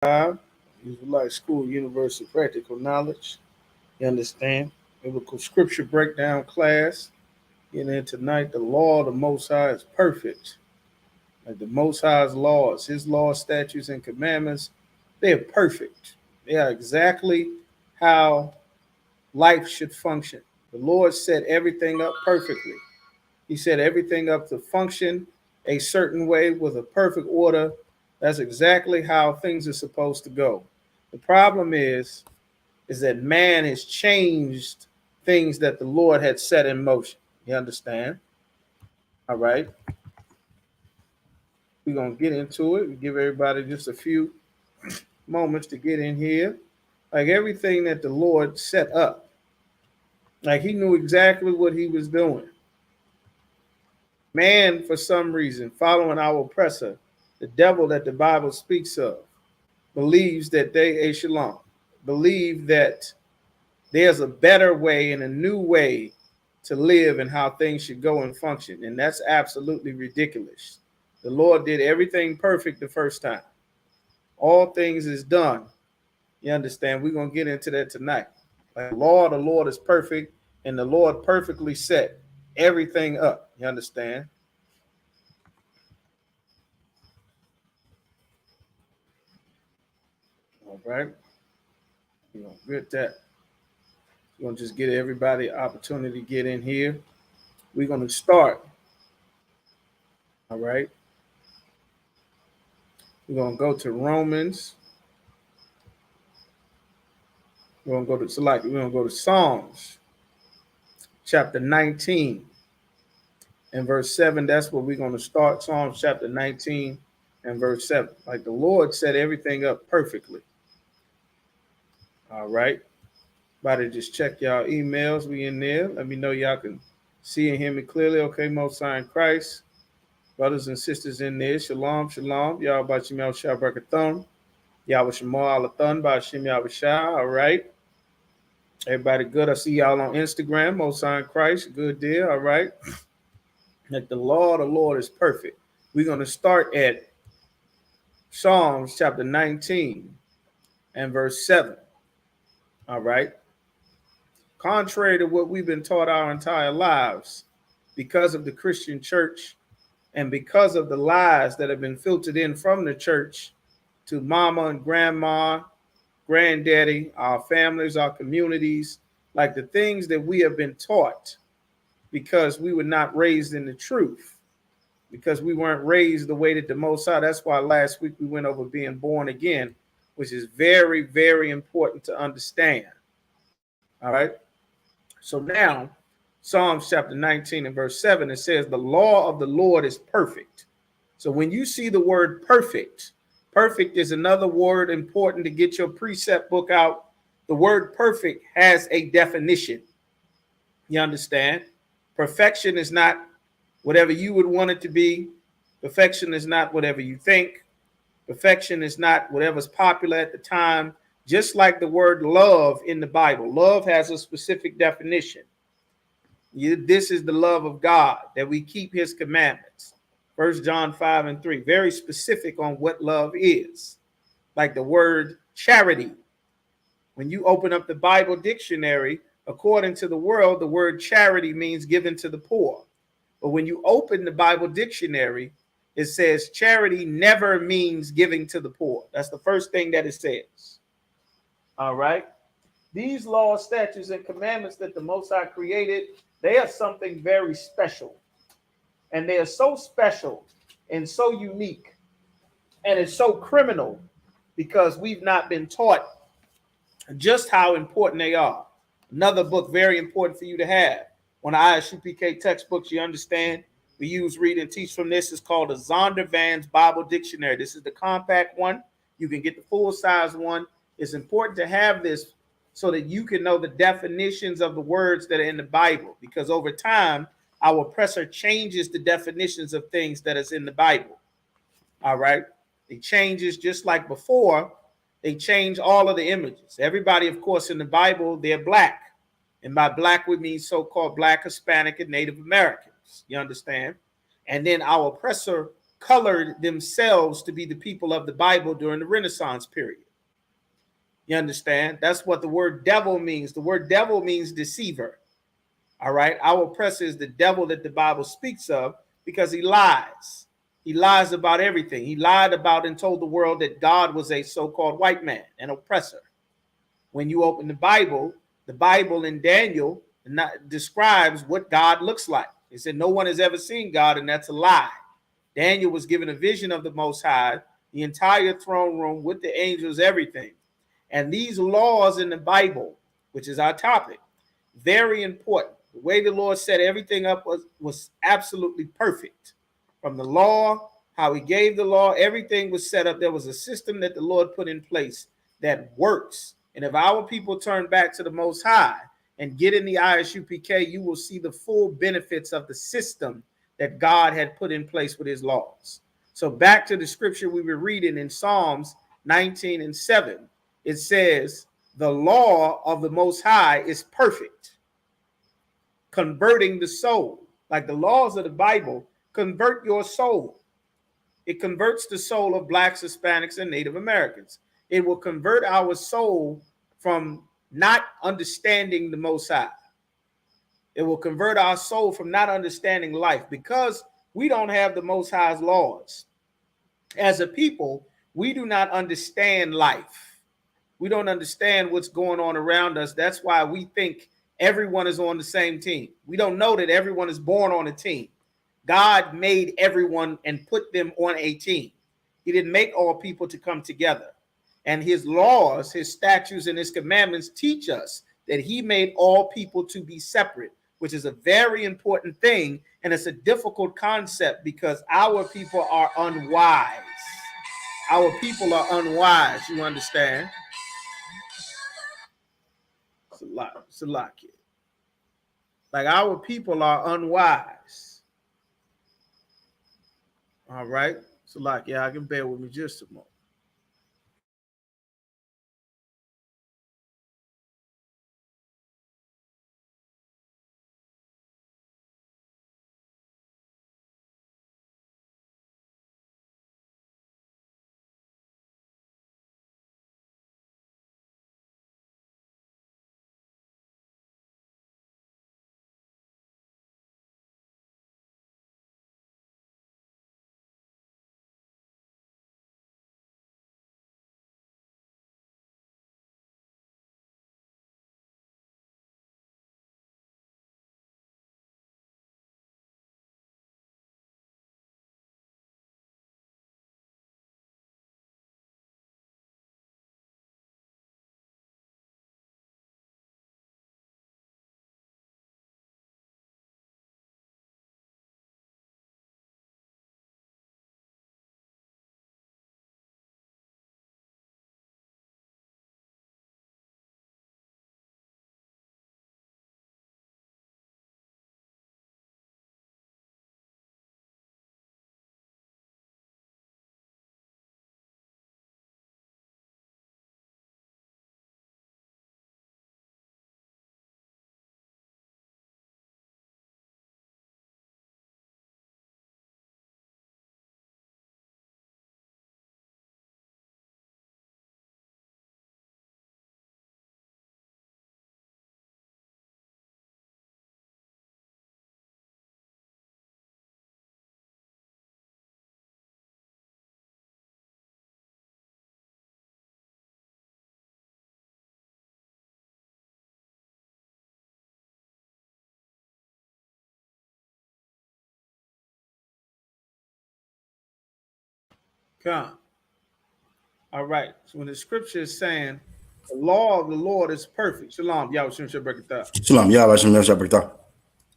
Israelite School, University of Practical Knowledge. You understand? Biblical scripture breakdown class. Getting in tonight, the law of the Most High is perfect. Like the Most High's laws, His laws, statutes, and commandments, they are perfect. They are exactly how life should function. The Lord set everything up perfectly. He set everything up to function a certain way with a perfect order. That's exactly how things are supposed to go. The problem is that man has changed things that the Lord had set in motion. You understand? All right. We're gonna get into it. We give everybody just a few moments to get in here. Like everything that the Lord set up, like He knew exactly what He was doing. Man, for some reason, following our oppressor, the devil that the Bible speaks of, believes that they, a shalom, believe that there's a better way and a new way to live and how things should go and function. And that's absolutely ridiculous. The Lord did everything perfect the first time. All things is done. You understand? We're going to get into that tonight. Like the law of the Lord is perfect, and the Lord perfectly set everything up. You understand? All right. We're going to get that. We're going to just get everybody an opportunity to get in here. We're going to start. All right. We're going to go to Romans. We're going to go to select. We're going to go to Psalms chapter 19 and verse 7. That's where we're going to start. Psalms chapter 19 and verse 7. Like the Lord set everything up perfectly. All right. About to just check y'all emails. We in there. Let me know y'all can see and hear me clearly. Okay, Most High in Christ. Brothers and sisters in there. Shalom, shalom. Y'all about Shemel Shabbarakathon. Yahweh Shemal Alathon by Shem Yahweh Shah. All right. Everybody good. I see y'all on Instagram. Most High in Christ. Good deal. All right. That the law of the Lord is perfect. We're going to start at Psalms chapter 19 and verse 7. All right. Contrary to what we've been taught our entire lives, because of the Christian church and because of the lies that have been filtered in from the church to mama and grandma, granddaddy, our families, our communities, like the things that we have been taught because we were not raised in the truth, because we weren't raised the way that the Most High. That's why last week we went over being born again, which is very, very important to understand. All right. So now, Psalms chapter 19 and verse 7, it says, the law of the Lord is perfect. So when you see the word perfect, perfect is another word important to get your precept book out. The word perfect has a definition. You understand? Perfection is not whatever you would want it to be. Perfection is not whatever you think. Perfection is not whatever's popular at the time. Just like the word love in the Bible. Love has a specific definition. This is the love of God, that we keep His commandments. 1 John 5 and 3. Very specific on what love is. Like the word charity. When you open up the Bible dictionary, according to the world, the word charity means given to the poor. But when you open the Bible dictionary, it says charity never means giving to the poor. That's the first thing that it says. All right. These laws, statutes, and commandments that the Most High created, they are something very special. And they are so special and so unique. And it's so criminal because we've not been taught just how important they are. Another book very important for you to have. On the ISUPK textbooks, you understand, we use, read, and teach from this. It's called the Zondervan's Bible Dictionary. This is the compact one. You can get the full-size one. It's important to have this so that you can know the definitions of the words that are in the Bible, because over time, our oppressor changes the definitions of things that is in the Bible. All right? It changes just like before. They change all of the images. Everybody, of course, in the Bible, they're black. And by black, we mean so-called black, Hispanic, and Native Americans. You understand? And then our oppressor colored themselves to be the people of the Bible during the Renaissance period. You understand? That's what the word devil means. The word devil means deceiver. All right. Our oppressor is the devil that the Bible speaks of because he lies. He lies about everything. He lied about and told the world that God was a so-called white man, an oppressor. When you open the Bible in Daniel describes what God looks like. He said, no one has ever seen God, and that's a lie. Daniel was given a vision of the Most High, the entire throne room with the angels, everything. And these laws in the Bible, which is our topic, very important. The way the Lord set everything up was absolutely perfect. From the law, how he gave the law, everything was set up. There was a system that the Lord put in place that works. And if our people turn back to the Most High and get in the ISUPK, you will see the full benefits of the system that God had put in place with his laws. So back to the scripture we were reading in Psalms 19 and 7. It says, the law of the Most High is perfect, converting the soul. Like the laws of the Bible convert your soul. It converts the soul of blacks, Hispanics, and Native Americans. It will convert our soul from not understanding the Most High. It will convert our soul from not understanding life because we don't have the Most High's laws. As a people, we do not understand life. We don't understand what's going on around us. That's why we think everyone is on the same team. We don't know that everyone is born on a team. God made everyone and put them on a team. He didn't make all people to come together. And his laws, his statutes, and his commandments teach us that he made all people to be separate, which is a very important thing. And it's a difficult concept because our people are unwise. Our people are unwise, you understand? It's a lot, kid. Like our people are unwise. All right. It's a lot. Yeah, I can bear with me just a moment. Come. All right. So when the scripture is saying the law of the Lord is perfect. Shalom. Y'all should break it down. Shalom, Yahweh Shem Shabbat.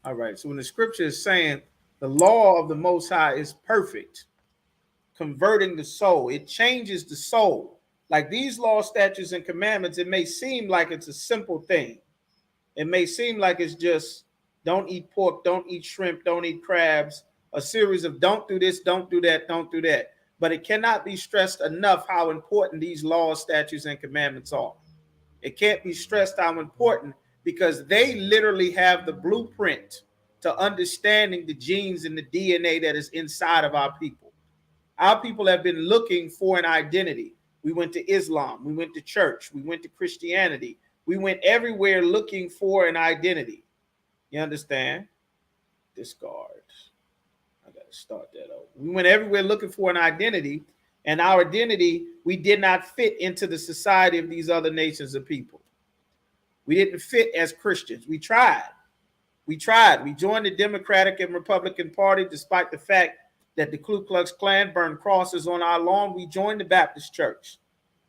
All right. So when the scripture is saying the law of the Most High is perfect, converting the soul, it changes the soul. Like these law, statutes, and commandments, it may seem like it's a simple thing. It may seem like it's just don't eat pork, don't eat shrimp, don't eat crabs, a series of don't do this, don't do that, don't do that. But it cannot be stressed enough how important these laws, statutes, and commandments are. It can't be stressed how important because they literally have the blueprint to understanding the genes and the DNA that is inside of our people. Our people have been looking for an identity. We went to Islam, we went to church, we went to Christianity. We went everywhere looking for an identity. You understand? Discard. I got to start that over. We went everywhere looking for an identity, and our identity, we did not fit into the society of these other nations of people. We didn't fit as Christians. We tried. We tried. We joined the Democratic and Republican Party despite the fact that the Ku Klux Klan burned crosses on our lawn. We joined the Baptist Church.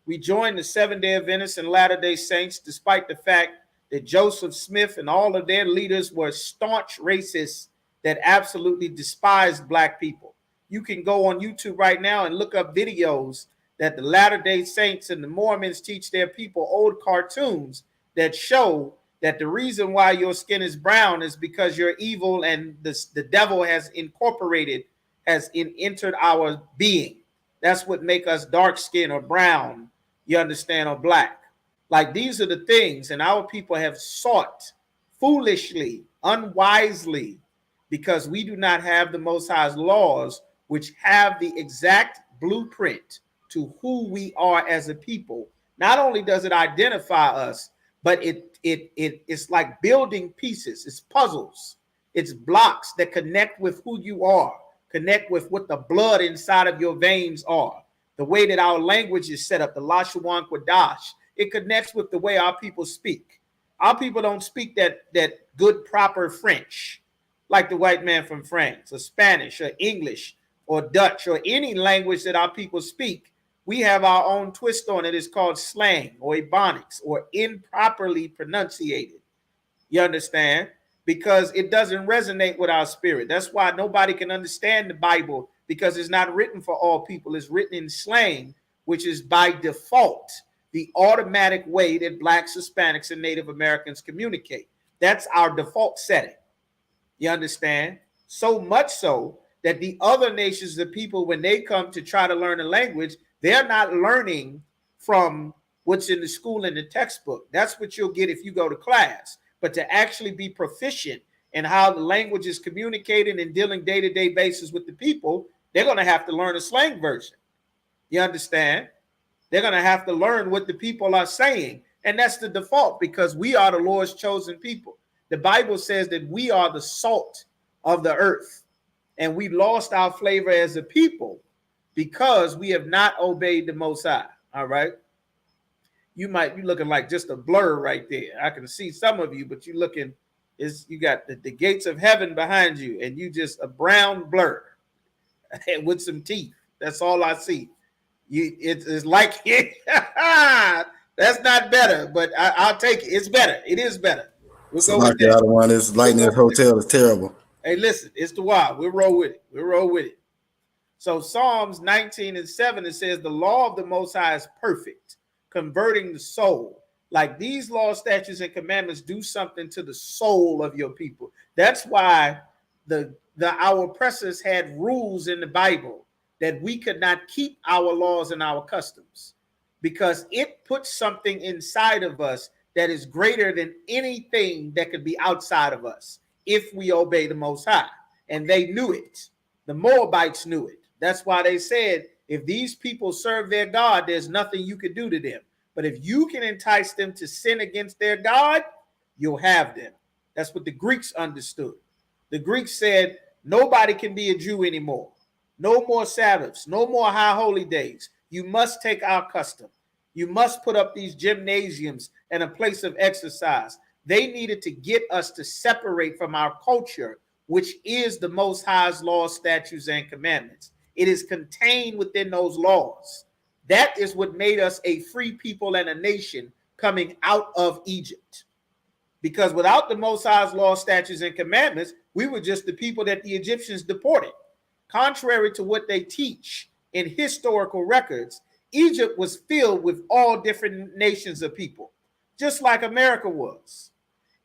We joined the Seventh-day Adventists and Latter-day Saints despite the fact that Joseph Smith and all of their leaders were staunch racists that absolutely despised black people. You can go on YouTube right now and look up videos that the Latter-day Saints and the Mormons teach their people, old cartoons that show that the reason why your skin is brown is because you're evil and the devil has entered our being. That's what make us dark skin or brown, you understand, or black. Like, these are the things, and our people have sought foolishly, unwisely, because we do not have the Most High's laws, which have the exact blueprint to who we are as a people. Not only does it identify us, but it's like building pieces. It's puzzles. It's blocks that connect with who you are, connect with what the blood inside of your veins are, the way that our language is set up, the Lashawan Kwadash. It connects with the way our people speak. Our people don't speak that good, proper French like the white man from France, or Spanish, or English, or Dutch, or any language that our people speak. We have our own twist on it. It's called slang or ebonics or improperly pronunciated. You understand? Because it doesn't resonate with our spirit. That's why nobody can understand the Bible, because it's not written for all people. It's written in slang, which is by default the automatic way that Blacks, Hispanics, and Native Americans communicate. That's our default setting. You understand? So much so that the other nations of people, when they come to try to learn a language, they're not learning from what's in the school and the textbook. That's what you'll get if you go to class. But to actually be proficient in how the language is communicated and dealing day-to-day basis with the people, they're going to have to learn a slang version. You understand? They're going to have to learn what the people are saying. And that's the default, because we are the Lord's chosen people. The Bible says that we are the salt of the earth, and we lost our flavor as a people because we have not obeyed the Most High. All right. You looking like just a blur right there. I can see some of you, but you got the gates of heaven behind you, and you just a brown blur with some teeth. That's all I see. It's like that's not better, but I'll take it. It's better. It is better. We'll go with that. The other one is lighting this hotel is terrible. Hey, listen, it's the wild. We'll roll with it. So Psalms 19:7, it says, the law of the Most High is perfect, converting the soul. Like, these laws, statutes, and commandments do something to the soul of your people. That's why our oppressors had rules in the Bible that we could not keep our laws and our customs, because it puts something inside of us that is greater than anything that could be outside of us if we obey the Most High. And they knew it. The Moabites knew it. That's why they said, if these people serve their God, there's nothing you could do to them. But if you can entice them to sin against their God, you'll have them. That's what the Greeks understood. The Greeks said, nobody can be a Jew anymore. No more Sabbaths, no more high holy days. You must take our custom. You must put up these gymnasiums and a place of exercise. They needed to get us to separate from our culture, which is the Most High's laws, statutes, and commandments. It is contained within those laws. That is what made us a free people and a nation coming out of Egypt. Because without the Most High's laws, statutes, and commandments, we were just the people that the Egyptians deported. Contrary to what they teach in historical records, Egypt was filled with all different nations of people, just like America was.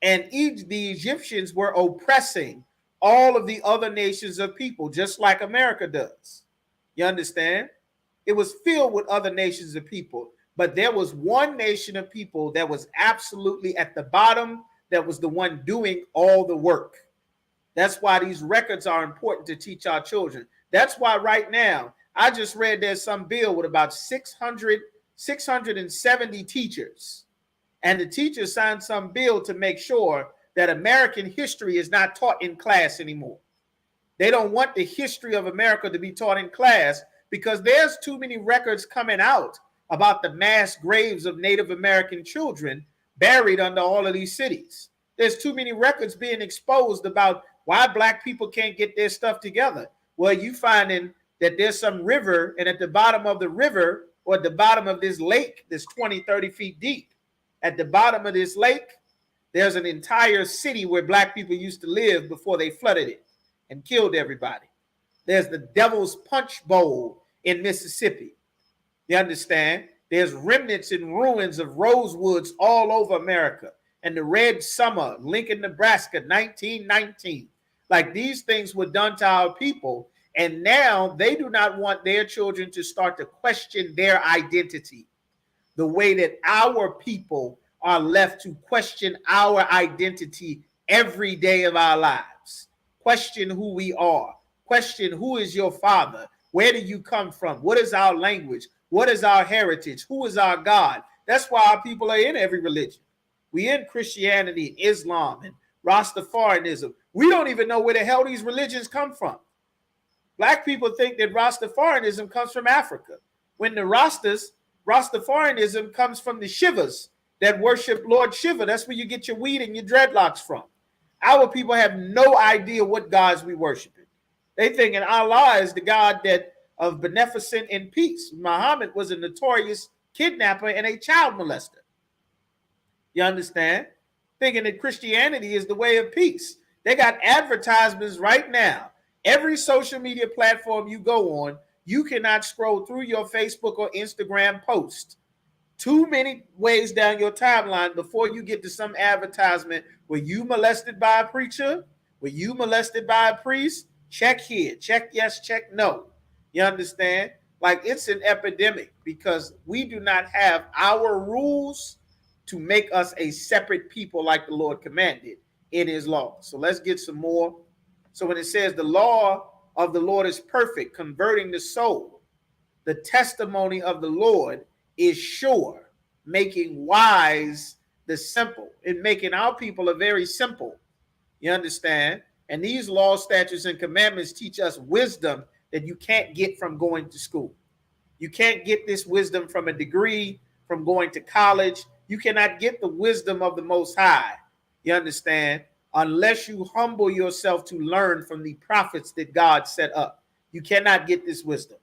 And the Egyptians were oppressing all of the other nations of people, just like America does. You understand? It was filled with other nations of people, but there was one nation of people that was absolutely at the bottom, that was the one doing all the work. That's why these records are important to teach our children. That's why right now I just read there's some bill with about 670 teachers. And the teachers signed some bill to make sure that American history is not taught in class anymore. They don't want the history of America to be taught in class because there's too many records coming out about the mass graves of Native American children buried under all of these cities. There's too many records being exposed about why black people can't get their stuff together. Well, you finding that there's some river, and at the bottom of the river or at the bottom of this lake that's 20, 30 feet deep, at the bottom of this lake, there's an entire city where black people used to live before they flooded it and killed everybody. There's the Devil's Punch Bowl in Mississippi. You understand? There's remnants and ruins of rosewoods all over America. And the Red Summer, Lincoln, Nebraska, 1919. Like, these things were done to our people. And now they do not want their children to start to question their identity the way that our people are left to question our identity every day of our lives. Question who we are. Question who is your father? Where do you come from? What is our language? What is our heritage? Who is our God? That's why our people are in every religion. We in Christianity, Islam, and Rastafarianism. We don't even know where the hell these religions come from. Black people think that Rastafarianism comes from Africa, when the Rastafarianism comes from the Shivas that worship Lord Shiva. That's where you get your weed and your dreadlocks from. Our people have no idea what gods we worship. They think in Allah is the God that of beneficence and peace. Muhammad was a notorious kidnapper and a child molester. You understand? Thinking that Christianity is the way of peace. They got advertisements right now. Every social media platform you go on, you cannot scroll through your Facebook or Instagram post too many ways down your timeline before you get to some advertisement. Were you molested by a preacher? Were you molested by a priest? Check here, check yes, check no. You understand? Like, it's an epidemic because we do not have our rules to make us a separate people like the Lord commanded in his law. So let's get some more. So when it says the law of the Lord is perfect, converting the soul, the testimony of the Lord is sure, making wise the simple, and making our people a very simple. You understand? And these laws, statutes, and commandments teach us wisdom that you can't get from going to school. You can't get this wisdom from a degree, from going to college. You cannot get the wisdom of the Most High, you understand, unless you humble yourself to learn from the prophets that God set up. You cannot get this wisdom.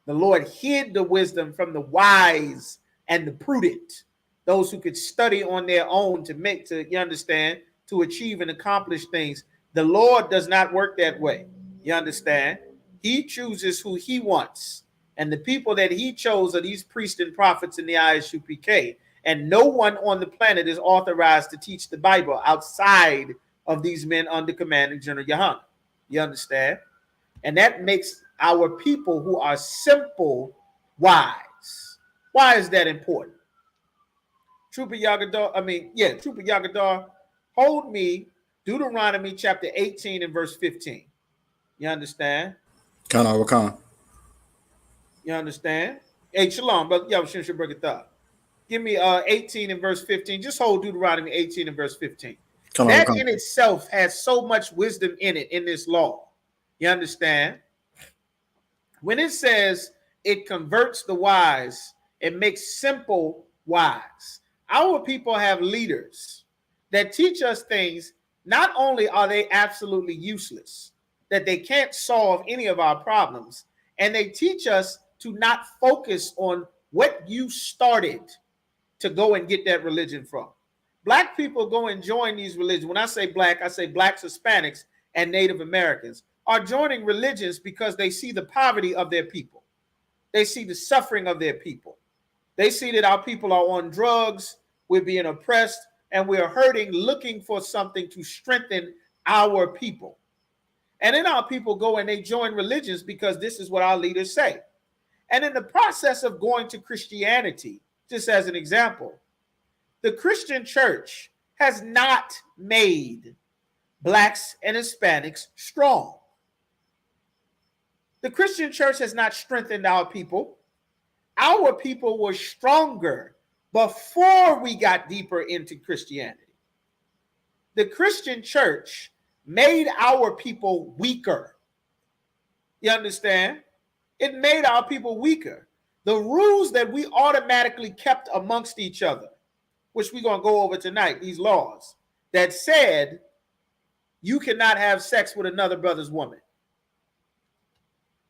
The Lord hid the wisdom from the wise and the prudent, those who could study on their own you understand, to achieve and accomplish things. The Lord does not work that way. You understand? He chooses who he wants. And the people that he chose are these priests and prophets in the ISUPK. And no one on the planet is authorized to teach the Bible outside of these men under commanding General Yohana. You understand? And that makes our people who are simple wise. Why is that important? Trooper Yagadar, hold me Deuteronomy chapter 18 and verse 15. You understand? Wakana. You understand? Hey, shalom, brother. Give me 18 and verse 15. Just hold Deuteronomy 18 and verse 15. That in itself has so much wisdom in it, in this law. You understand? When it says it converts the wise, it makes simple wise. Our people have leaders that teach us things. Not only are they absolutely useless, that they can't solve any of our problems, and they teach us to not focus on what you started to go and get that religion from. Black people go and join these religions. When I say black, I say blacks, Hispanics, and Native Americans are joining religions because they see the poverty of their people. They see the suffering of their people. They see that our people are on drugs, we're being oppressed, and we're hurting, looking for something to strengthen our people. And then our people go and they join religions because this is what our leaders say. And in the process of going to Christianity, just as an example, the Christian church has not made blacks and Hispanics strong. The Christian church has not strengthened our people. Our people were stronger before we got deeper into Christianity. The Christian church made our people weaker. You understand? It made our people weaker. The rules that we automatically kept amongst each other, which we're going to go over tonight, these laws that said you cannot have sex with another brother's woman.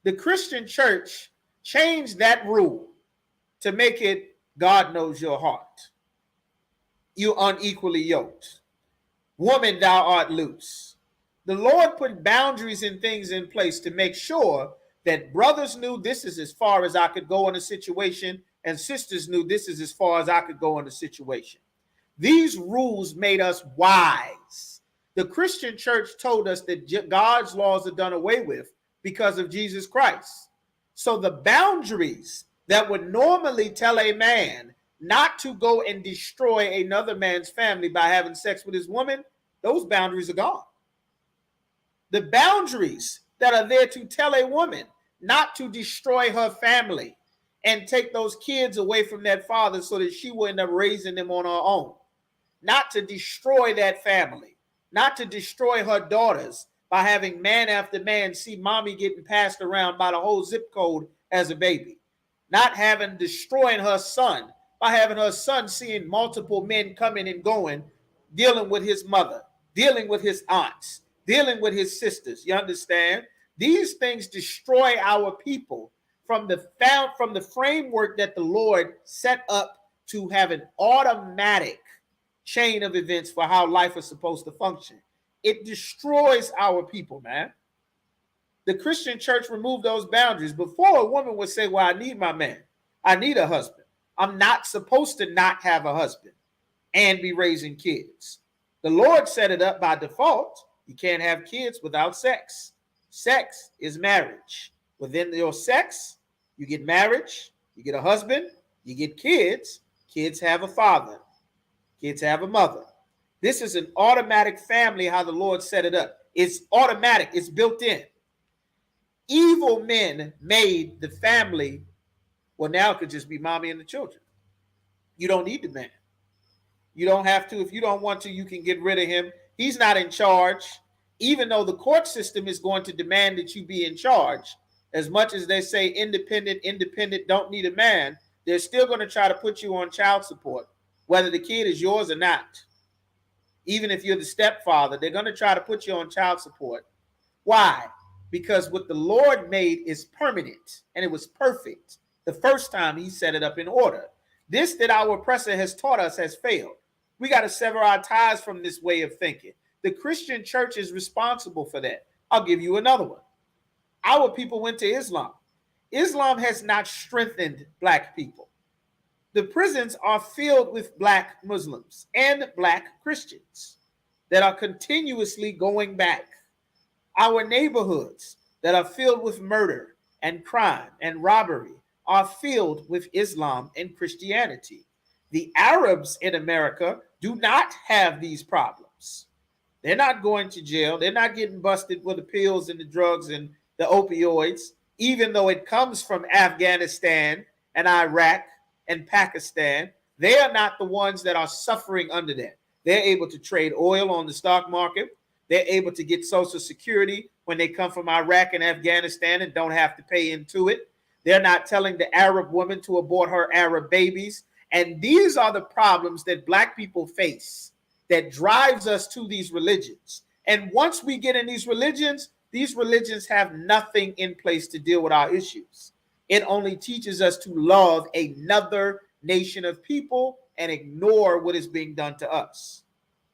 The Christian church changed that rule to make it God knows your heart. You unequally yoked. Woman, thou art loose. The Lord put boundaries and things in place to make sure that brothers knew this is as far as I could go in a situation, and sisters knew this is as far as I could go in a situation. These rules made us wise. The Christian church told us that God's laws are done away with because of Jesus Christ. So the boundaries that would normally tell a man not to go and destroy another man's family by having sex with his woman, those boundaries are gone. The boundaries that are there to tell a woman not to destroy her family and take those kids away from that father so that she will end up raising them on her own, not to destroy that family, not to destroy her daughters by having man after man see mommy getting passed around by the whole zip code as a baby, not having destroying her son by having her son seeing multiple men coming and going, dealing with his mother, dealing with his aunts, dealing with his sisters. You understand? These things destroy our people from the framework that the Lord set up to have an automatic chain of events for how life is supposed to function. It destroys our people, man. The Christian church removed those boundaries. Before, a woman would say, well, I need my man. I need a husband. I'm not supposed to not have a husband and be raising kids. The Lord set it up by default. You can't have kids without sex. Sex is marriage. Within your sex, you get marriage, you get a husband, you get kids. Kids have a father. Kids have a mother. This is an automatic family, how the Lord set it up. It's automatic. It's built in. Evil men made the family, well, now it could just be mommy and the children. You don't need the man. You don't have to. If you don't want to, you can get rid of him. He's not in charge. Even though the court system is going to demand that you be in charge, as much as they say independent, don't need a man, they're still going to try to put you on child support, whether the kid is yours or not. Even if you're the stepfather, they're going to try to put you on child support. Why? Because what the Lord made is permanent, and it was perfect the first time he set it up in order. This that our oppressor has taught us has failed. We got to sever our ties from this way of thinking. The Christian church is responsible for that. I'll give you another one. Our people went to Islam. Islam has not strengthened black people. The prisons are filled with black Muslims and black Christians that are continuously going back. Our neighborhoods that are filled with murder and crime and robbery are filled with Islam and Christianity. The Arabs in America do not have these problems. They're not going to jail. They're not getting busted with the pills and the drugs and the opioids, even though it comes from Afghanistan and Iraq and Pakistan. They are not the ones that are suffering under that. They're able to trade oil on the stock market. They're able to get Social Security when they come from Iraq and Afghanistan and don't have to pay into it. They're not telling the Arab woman to abort her Arab babies. And these are the problems that black people face that drives us to these religions. And once we get in these religions have nothing in place to deal with our issues. It only teaches us to love another nation of people and ignore what is being done to us.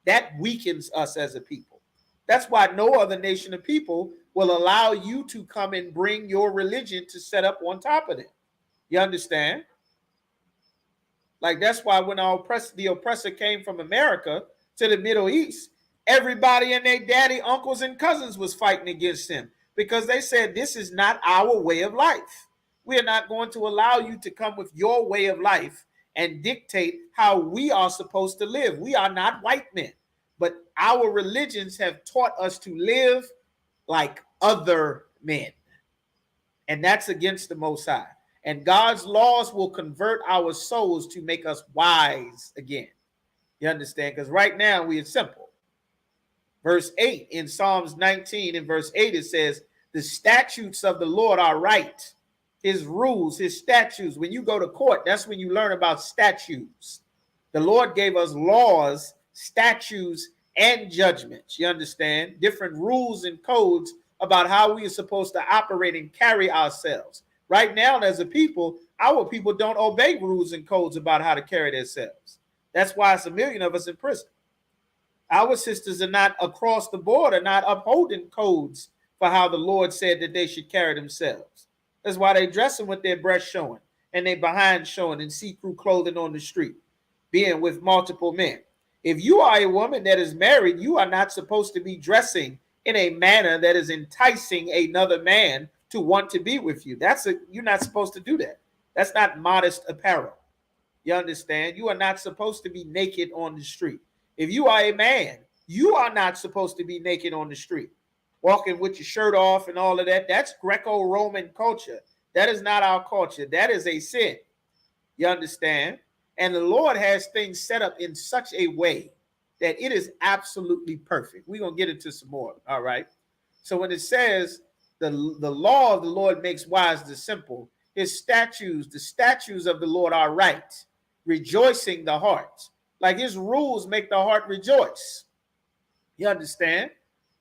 That weakens us as a people. That's why no other nation of people will allow you to come and bring your religion to set up on top of them. You understand? Like that's why when the oppressor came from America to the Middle East, everybody and their daddy, uncles, and cousins was fighting against him because they said, this is not our way of life. We are not going to allow you to come with your way of life and dictate how we are supposed to live. We are not white men, but our religions have taught us to live like other men. And that's against the Most High. And God's laws will convert our souls to make us wise again. You understand? Because right now we are simple. Verse 8 in Psalms 19 and verse 8, it says, the statutes of the Lord are right. His rules, his statutes. When you go to court, that's when you learn about statutes. The Lord gave us laws, statutes, and judgments. You understand? Different rules and codes about how we are supposed to operate and carry ourselves. Right now, as a people, our people don't obey rules and codes about how to carry themselves. That's why it's a million of us in prison. Our sisters are not across the board, are not upholding codes for how the Lord said that they should carry themselves. That's why they dressing with their breasts showing and their behind showing and see-through clothing on the street, being with multiple men. If you are a woman that is married, you are not supposed to be dressing in a manner that is enticing another man to want to be with you. You're not supposed to do that. That's not modest apparel. You understand? You are not supposed to be naked on the street. If you are a man, you are not supposed to be naked on the street, walking with your shirt off and all of that. That's Greco-Roman culture. That is not our culture. That is a sin. You understand? And the Lord has things set up in such a way that it is absolutely perfect. We're going to get into some more. All right. So when it says the law of the Lord makes wise the simple, his statutes, the statutes of the Lord are right, rejoicing the heart. Like his rules make the heart rejoice. You understand?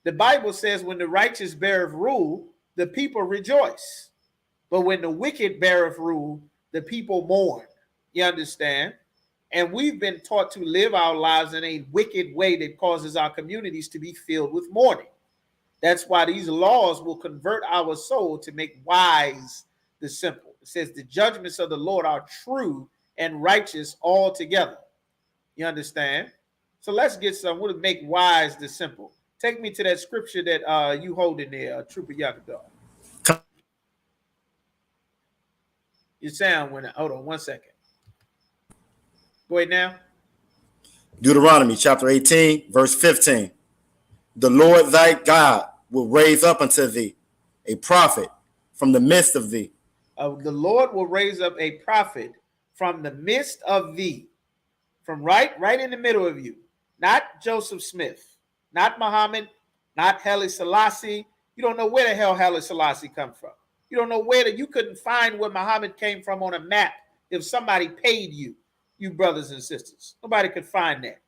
The Bible says when the righteous beareth rule, the people rejoice. But when the wicked beareth rule, the people mourn. You understand? And we've been taught to live our lives in a wicked way that causes our communities to be filled with mourning. That's why these laws will convert our soul to make wise the simple. It says the judgments of the Lord are true and righteous altogether. You understand? So let's get some. We'll make wise the simple. Take me to that scripture that you hold in there, Trooper Yakadar. Your sound went out. Hold on 1 second. Go ahead now. Deuteronomy chapter 18, verse 15. The Lord thy God will raise up unto thee a prophet from the midst of thee. The Lord will raise up a prophet from the midst of thee. From right in the middle of you. Not Joseph Smith, not Muhammad, not Haile Selassie. You don't know where the hell Haile Selassie come from. You don't know you couldn't find where Muhammad came from on a map if somebody paid you, you brothers and sisters. Nobody could find that.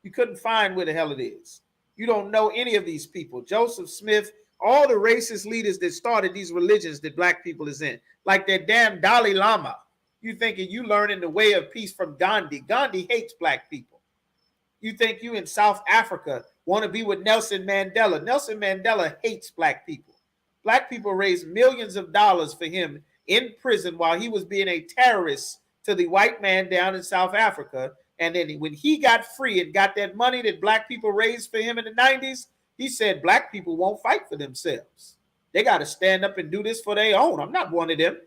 You couldn't find where the hell it is. You don't know any of these people. Joseph Smith, all the racist leaders that started these religions that black people is in, like that damn Dalai Lama. You thinking you learning the way of peace from Gandhi. Gandhi hates black people. You think you in South Africa want to be with Nelson Mandela. Nelson Mandela hates black people. Black people raised millions of dollars for him in prison while he was being a terrorist to the white man down in South Africa. And then when he got free and got that money that black people raised for him in the 90s, he said black people won't fight for themselves. They got to stand up and do this for their own. I'm not one of them.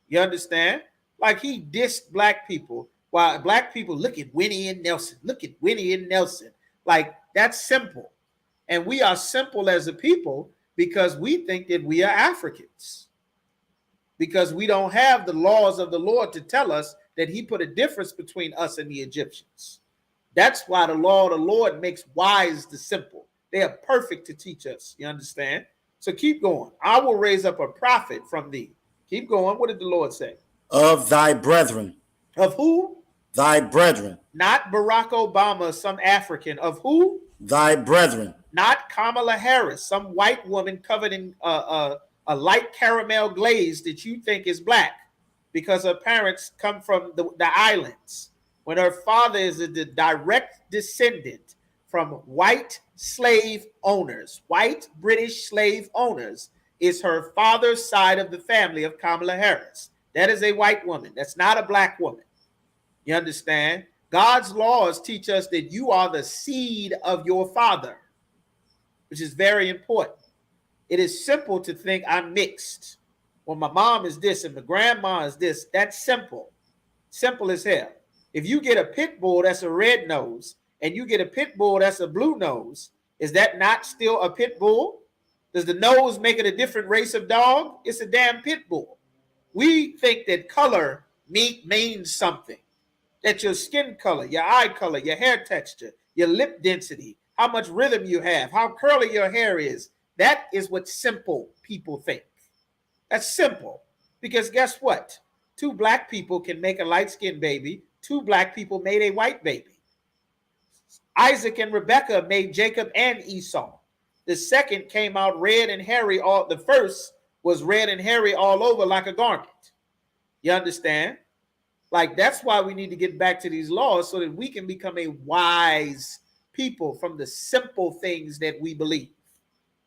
You understand? Like he dissed black people while black people look at Winnie and Nelson. Look at Winnie and Nelson. Like that's simple. And we are simple as a people because we think that we are Africans. Because we don't have the laws of the Lord to tell us that he put a difference between us and the Egyptians. That's why the law of the Lord makes wise the simple. They are perfect to teach us. You understand? So keep going. I will raise up a prophet from thee. Keep going. What did the Lord say? Of thy brethren. Of who? Thy brethren. Not Barack Obama, some African. Of who? Thy brethren. Not Kamala Harris, some white woman covered in a light caramel glaze that you think is black because her parents come from the islands. When her father is a direct descendant from white slave owners, white British slave owners, is her father's side of the family of Kamala Harris. That is a white woman. That's not a black woman. You understand? God's laws teach us that you are the seed of your father, which is very important. It is simple to think I'm mixed. Well, my mom is this and my grandma is this. That's simple. Simple as hell. If you get a pit bull that's a red nose and you get a pit bull that's a blue nose, is that not still a pit bull? Does the nose make it a different race of dog? It's a damn pit bull. We think that color means something. That your skin color, your eye color, your hair texture, your lip density, how much rhythm you have, how curly your hair is. That is what simple people think. That's simple. Because guess what? Two black people can make a light-skinned baby. Two black people made a white baby. Isaac and Rebekah made Jacob and Esau. The second came out red and hairy. The first was red and hairy all over like a garment. You understand? Like, that's why we need to get back to these laws so that we can become a wise people from the simple things that we believe.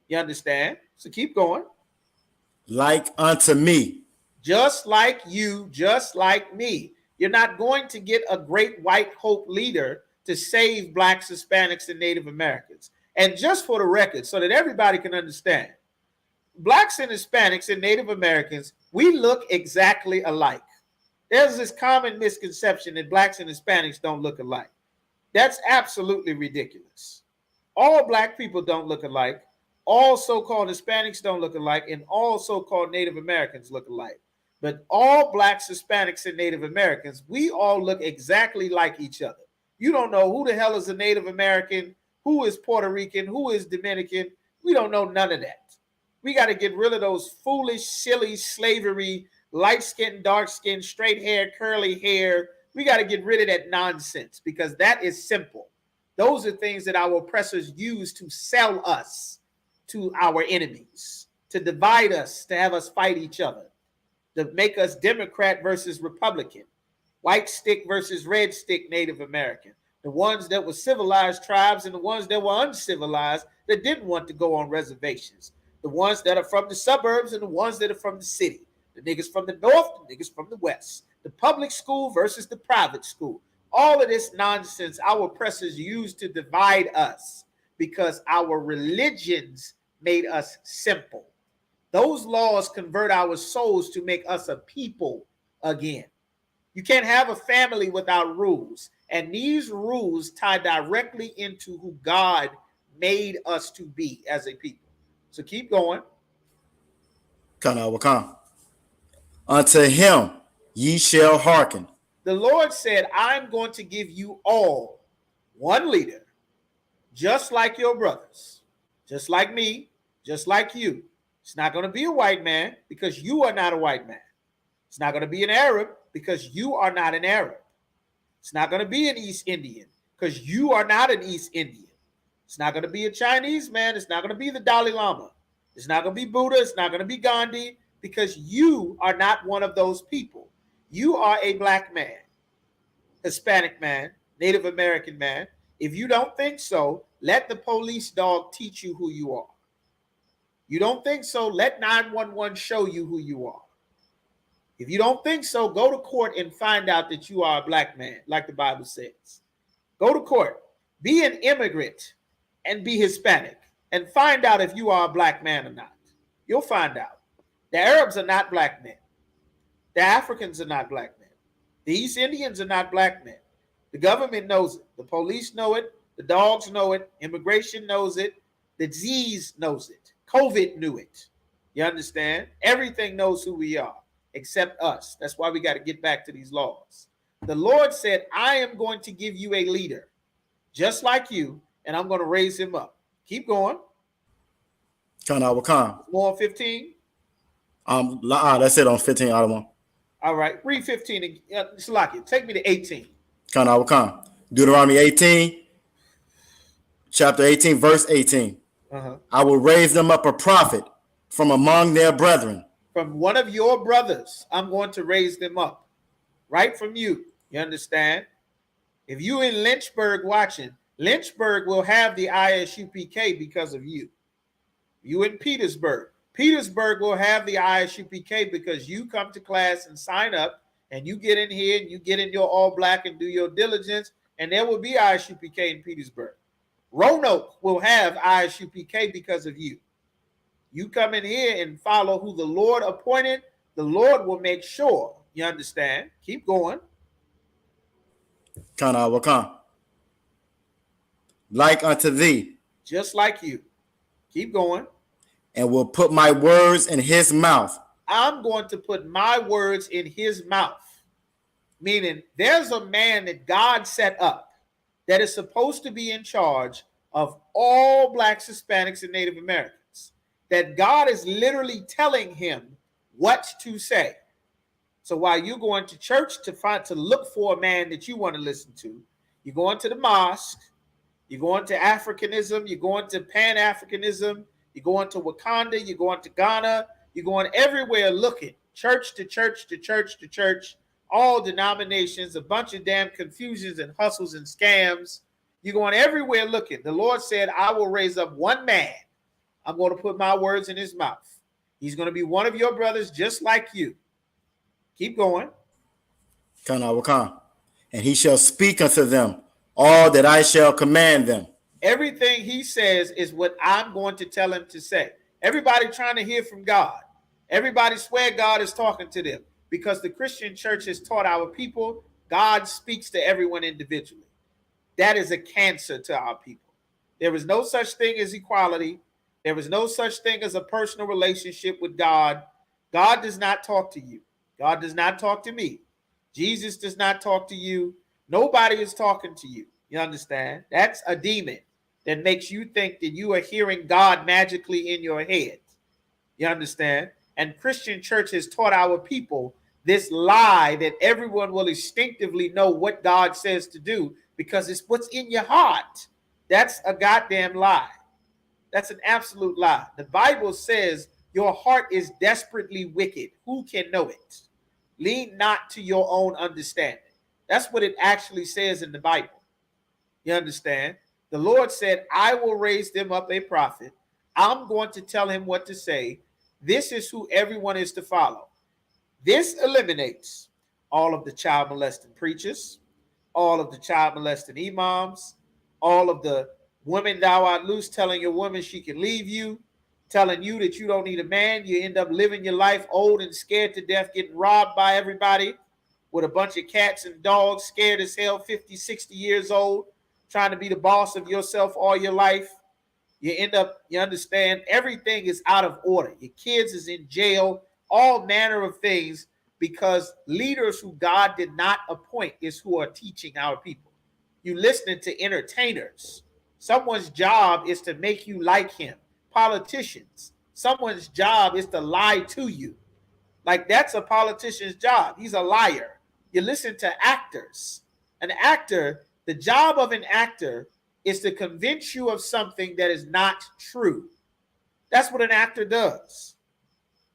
You understand? So keep going. Like unto me. Just like you, just like me. You're not going to get a great white hope leader to save blacks, Hispanics, and Native Americans. And just for the record, so that everybody can understand, blacks and Hispanics and Native Americans, we look exactly alike. There's this common misconception that blacks and Hispanics don't look alike. That's absolutely ridiculous. All black people don't look alike. All so-called Hispanics don't look alike, and all so-called Native Americans look alike. But all blacks, Hispanics, and Native Americans, we all look exactly like each other. You don't know who the hell is a Native American, who is Puerto Rican, who is Dominican. We don't know none of that. We got to get rid of those foolish, silly, slavery, light skin, dark skin, straight hair, curly hair. We got to get rid of that nonsense because that is simple. Those are things that our oppressors use to sell us to our enemies, to divide us, to have us fight each other, to make us Democrat versus Republican, white stick versus red stick Native American, the ones that were civilized tribes and the ones that were uncivilized that didn't want to go on reservations, the ones that are from the suburbs and the ones that are from the city, the niggas from the north, the niggas from the west, the public school versus the private school. All of this nonsense our oppressors use to divide us because our religions made us simple. Those laws convert our souls to make us a people again. You can't have a family without rules. And these rules tie directly into who God made us to be as a people. So keep going. Kana wakan. Unto him ye shall hearken. The Lord said, I'm going to give you all one leader, just like your brothers, just like me, just like you. It's not going to be a white man because you are not a white man. It's not going to be an Arab because you are not an Arab. It's not going to be an East Indian because you are not an East Indian. It's not going to be a Chinese man. It's not going to be the Dalai Lama. It's not going to be Buddha. It's not going to be Gandhi because you are not one of those people. You are a black man, Hispanic man, Native American man. If you don't think so, let the police dog teach you who you are. You don't think so, let 911 show you who you are. If you don't think so, go to court and find out that you are a black man, like the Bible says. Go to court, be an immigrant, and be Hispanic, and find out if you are a black man or not. You'll find out. The Arabs are not black men. The Africans are not black men. The East Indians are not black men. The government knows it. The police know it. The dogs know it. Immigration knows it. The disease knows it. COVID knew it. You understand? Everything knows who we are except us. That's why we got to get back to these laws. The Lord said, I am going to give you a leader just like you, and I'm going to raise him up. Keep going. Kana wakan. More on 15. That's it on 15 out of 1. All right. Read 15. Salaki, take me to 18. Kana wakan. Deuteronomy 18, chapter 18, verse 18. I will raise them up a prophet from among their brethren. From one of your brothers, I'm going to raise them up. Right from you. You understand? If you in Lynchburg watching, Lynchburg will have the ISUPK because of you. You in Petersburg. Petersburg will have the ISUPK because you come to class and sign up and you get in here and you get in your all black and do your diligence, and there will be ISUPK in Petersburg. Roanoke will have ISUPK because of you. You come in here and follow who the Lord appointed, the Lord will make sure. You understand? Keep going. Kana wakan. Like unto thee. Just like you. Keep going. and will put my words in his mouth. I'm going to put my words in his mouth. Meaning there's a man that God set up that is supposed to be in charge of all Blacks, Hispanics, and Native Americans. That God is literally telling him what to say. So while you're going to church to look for a man that you want to listen to, you're going to the mosque, you're going to Africanism, you're going to Pan-Africanism, you're going to Wakanda, you're going to Ghana, you're going everywhere looking, church to church to church to church, all denominations, a bunch of damn confusions and hustles and scams. You're going everywhere looking. The Lord said, I will raise up one man. I'm going to put my words in his mouth. He's going to be one of your brothers just like you. Keep going. And he shall speak unto them all that I shall command them. Everything he says is what I'm going to tell him to say. Everybody trying to hear from God. Everybody swear God is talking to them because the Christian church has taught our people God speaks to everyone individually. That is a cancer to our people. There is no such thing as equality. There is no such thing as a personal relationship with God. God does not talk to you. God does not talk to me. Jesus does not talk to you. Nobody is talking to you. You understand? That's a demon that makes you think that you are hearing God magically in your head. You understand? And Christian church has taught our people this lie that everyone will instinctively know what God says to do because it's what's in your heart. That's a goddamn lie. That's an absolute lie. The Bible says your heart is desperately wicked. Who can know it? Lean not to your own understanding. That's what it actually says in the Bible. You understand? The Lord said, I will raise them up a prophet. I'm going to tell him what to say. This is who everyone is to follow. This eliminates all of the child molesting preachers, all of the child molesting imams, all of the women thou art loose telling your woman she can leave you, telling you that you don't need a man. You end up living your life old and scared to death, getting robbed by everybody with a bunch of cats and dogs, scared as hell, 50, 60 years old, trying to be the boss of yourself all your life. You end up, you understand, everything is out of order. Your kids is in jail, all manner of things, because leaders who God did not appoint is who are teaching our people. You listening to entertainers. Someone's job is to make you like him. Politicians. Someone's job is to lie to you. Like that's a politician's job. He's a liar. You listen to actors. An actor, the job of an actor is to convince you of something that is not true. That's what an actor does.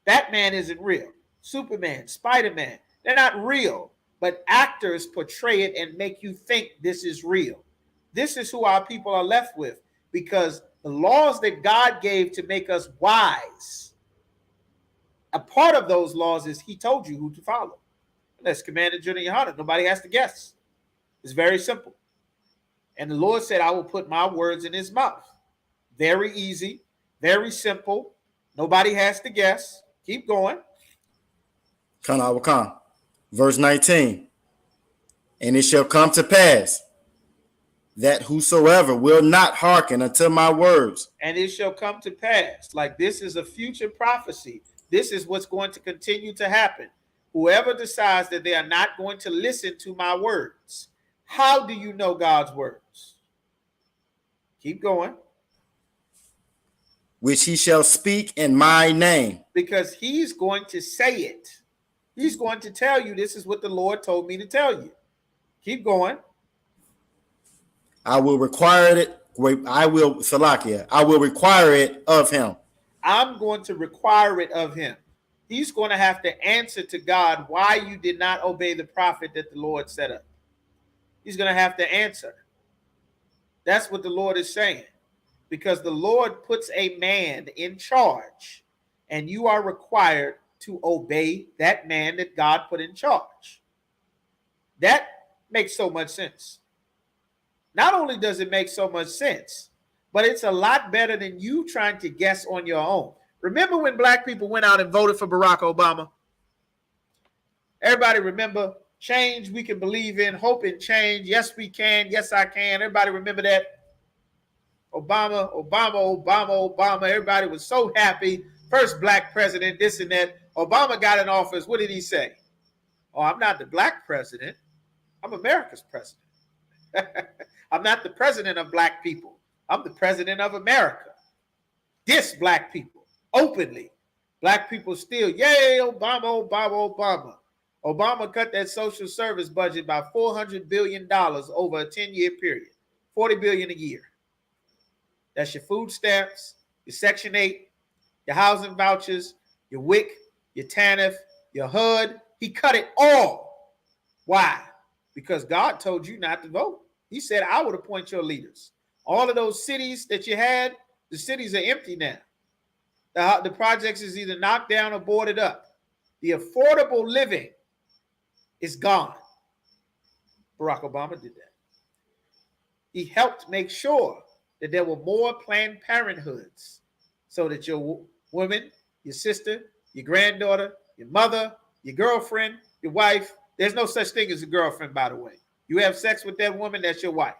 Batman isn't real. Superman, Spider-Man, they're not real. But actors portray it and make you think this is real. This is who our people are left with because the laws that God gave to make us wise, a part of those laws is he told you who to follow. That's Commander General Yohana. Nobody has to guess. It's very simple. And the Lord said, I will put my words in his mouth. Very easy, very simple. Nobody has to guess. Keep going. Verse 19. And it shall come to pass that whosoever will not hearken unto my words. And it shall come to pass. Like this is a future prophecy. This is what's going to continue to happen. Whoever decides that they are not going to listen to my words. How do you know God's words? Keep going. Which he shall speak in my name. Because he's going to say it. He's going to tell you this is what the Lord told me to tell you. Keep going. I will require it. I will require it of him. I'm going to require it of him. He's going to have to answer to God why you did not obey the prophet that the Lord set up. He's going to have to answer. That's what the Lord is saying. Because the Lord puts a man in charge, and you are required to obey that man that God put in charge. That makes so much sense. Not only does it make so much sense, but it's a lot better than you trying to guess on your own. Remember when black people went out and voted for Barack Obama? Everybody remember change we can believe in, hope in change. Yes, we can. Yes, I can. Everybody remember that? Obama, Obama, Obama, Obama. Everybody was so happy. First black president, this and that. Obama got in office. What did he say? Oh, I'm not the black president. I'm America's president. I'm not the president of black people. I'm the president of America. Diss black people openly. Black people still, yay, Obama, Obama, Obama. Obama cut that social service budget by $400 billion over a 10-year period. $40 billion a year. That's your food stamps, your Section 8, your housing vouchers, your WIC, your TANF, your HUD. He cut it all. Why? Because God told you not to vote. He said, I would appoint your leaders. All of those cities that you had, the cities are empty now. The projects is either knocked down or boarded up. The affordable living is gone. Barack Obama did that. He helped make sure that there were more Planned Parenthoods so that your woman, your sister, your granddaughter, your mother, your girlfriend, your wife, there's no such thing as a girlfriend, by the way. You have sex with that woman, that's your wife.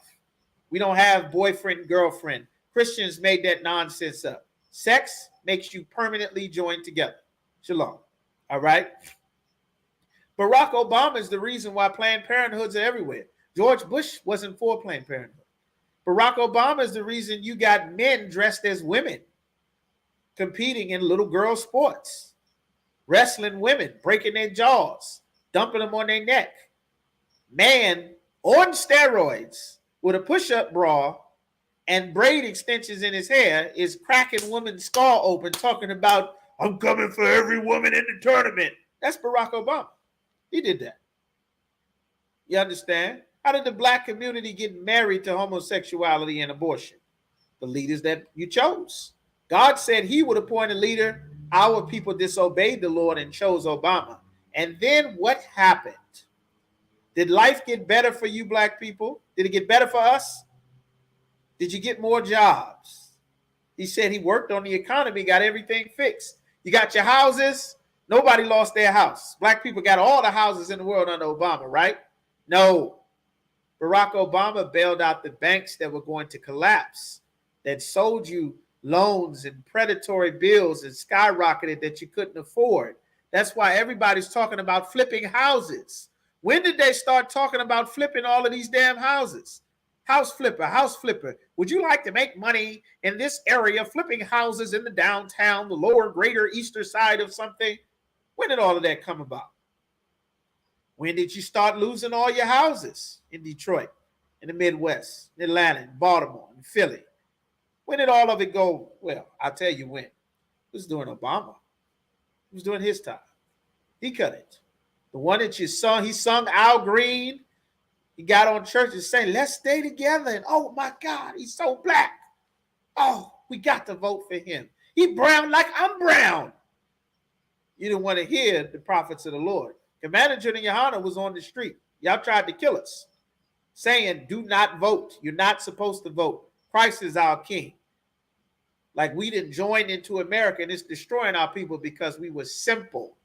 We don't have boyfriend, girlfriend. Christians made that nonsense up. Sex makes you permanently joined together. Shalom. All right? Barack Obama is the reason why Planned Parenthoods are everywhere. George Bush wasn't for Planned Parenthood. Barack Obama is the reason you got men dressed as women competing in little girl sports, wrestling women, breaking their jaws, dumping them on their neck. Man on steroids with a push-up bra and braid extensions in his hair is cracking women's skull open, talking about, I'm coming for every woman in the tournament. That's Barack Obama. He did that. You understand? How did the black community get married to homosexuality and abortion? The leaders that you chose. God said he would appoint a leader. Our people disobeyed the Lord and chose Obama. And then what happened? Did life get better for you black people? Did it get better for us? Did you get more jobs? He said he worked on the economy, got everything fixed. You got your houses. Nobody lost their house. Black people got all the houses in the world under Obama, right? No. Barack Obama bailed out the banks that were going to collapse, that sold you loans and predatory bills and skyrocketed that you couldn't afford. That's why everybody's talking about flipping houses. When did they start talking about flipping all of these damn houses? House flipper, house flipper. Would you like to make money in this area, flipping houses in the downtown, the lower greater eastern side of something? When did all of that come about? When did you start losing all your houses in Detroit, in the Midwest, in Atlanta, in Baltimore, in Philly? When did all of it go? Well, I'll tell you when. It was during Obama. It was during his time. He cut it. The one that you saw, he sung Al Green. He got on church and saying, let's stay together. And oh my God, he's so black. Oh, we got to vote for him. He brown like I'm brown. You didn't want to hear the prophets of the Lord. Commander General Yohana was on the street. Y'all tried to kill us, saying, do not vote. You're not supposed to vote. Christ is our king. Like we didn't join into America and it's destroying our people because we were simple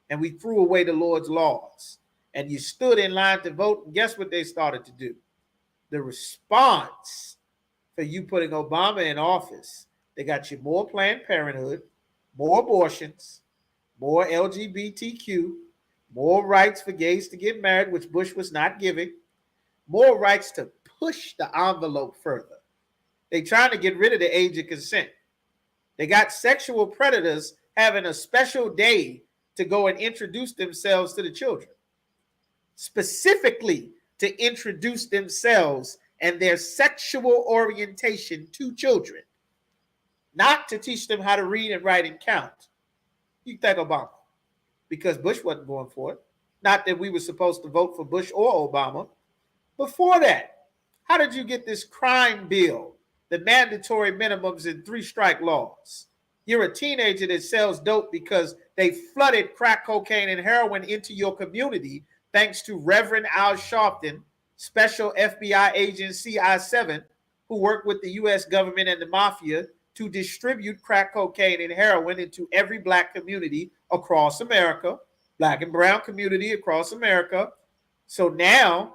and we threw away the Lord's laws. And you stood in line to vote, and guess what they started to do? The response for you putting Obama in office, they got you more Planned Parenthood, more abortions, more LGBTQ, more rights for gays to get married, which Bush was not giving, more rights to push the envelope further. They're trying to get rid of the age of consent. They got sexual predators having a special day to go and introduce themselves to the children, specifically to introduce themselves and their sexual orientation to children, not to teach them how to read and write and count. You thank Obama, because Bush wasn't going for it. Not that we were supposed to vote for Bush or Obama. Before that, how did you get this crime bill, the mandatory minimums and 3-strike laws? You're a teenager that sells dope because they flooded crack cocaine and heroin into your community thanks to Reverend Al Sharpton, special FBI agent CI7, who worked with the U.S. government and the mafia to distribute crack cocaine and heroin into every black community across America, black and brown community across America. So now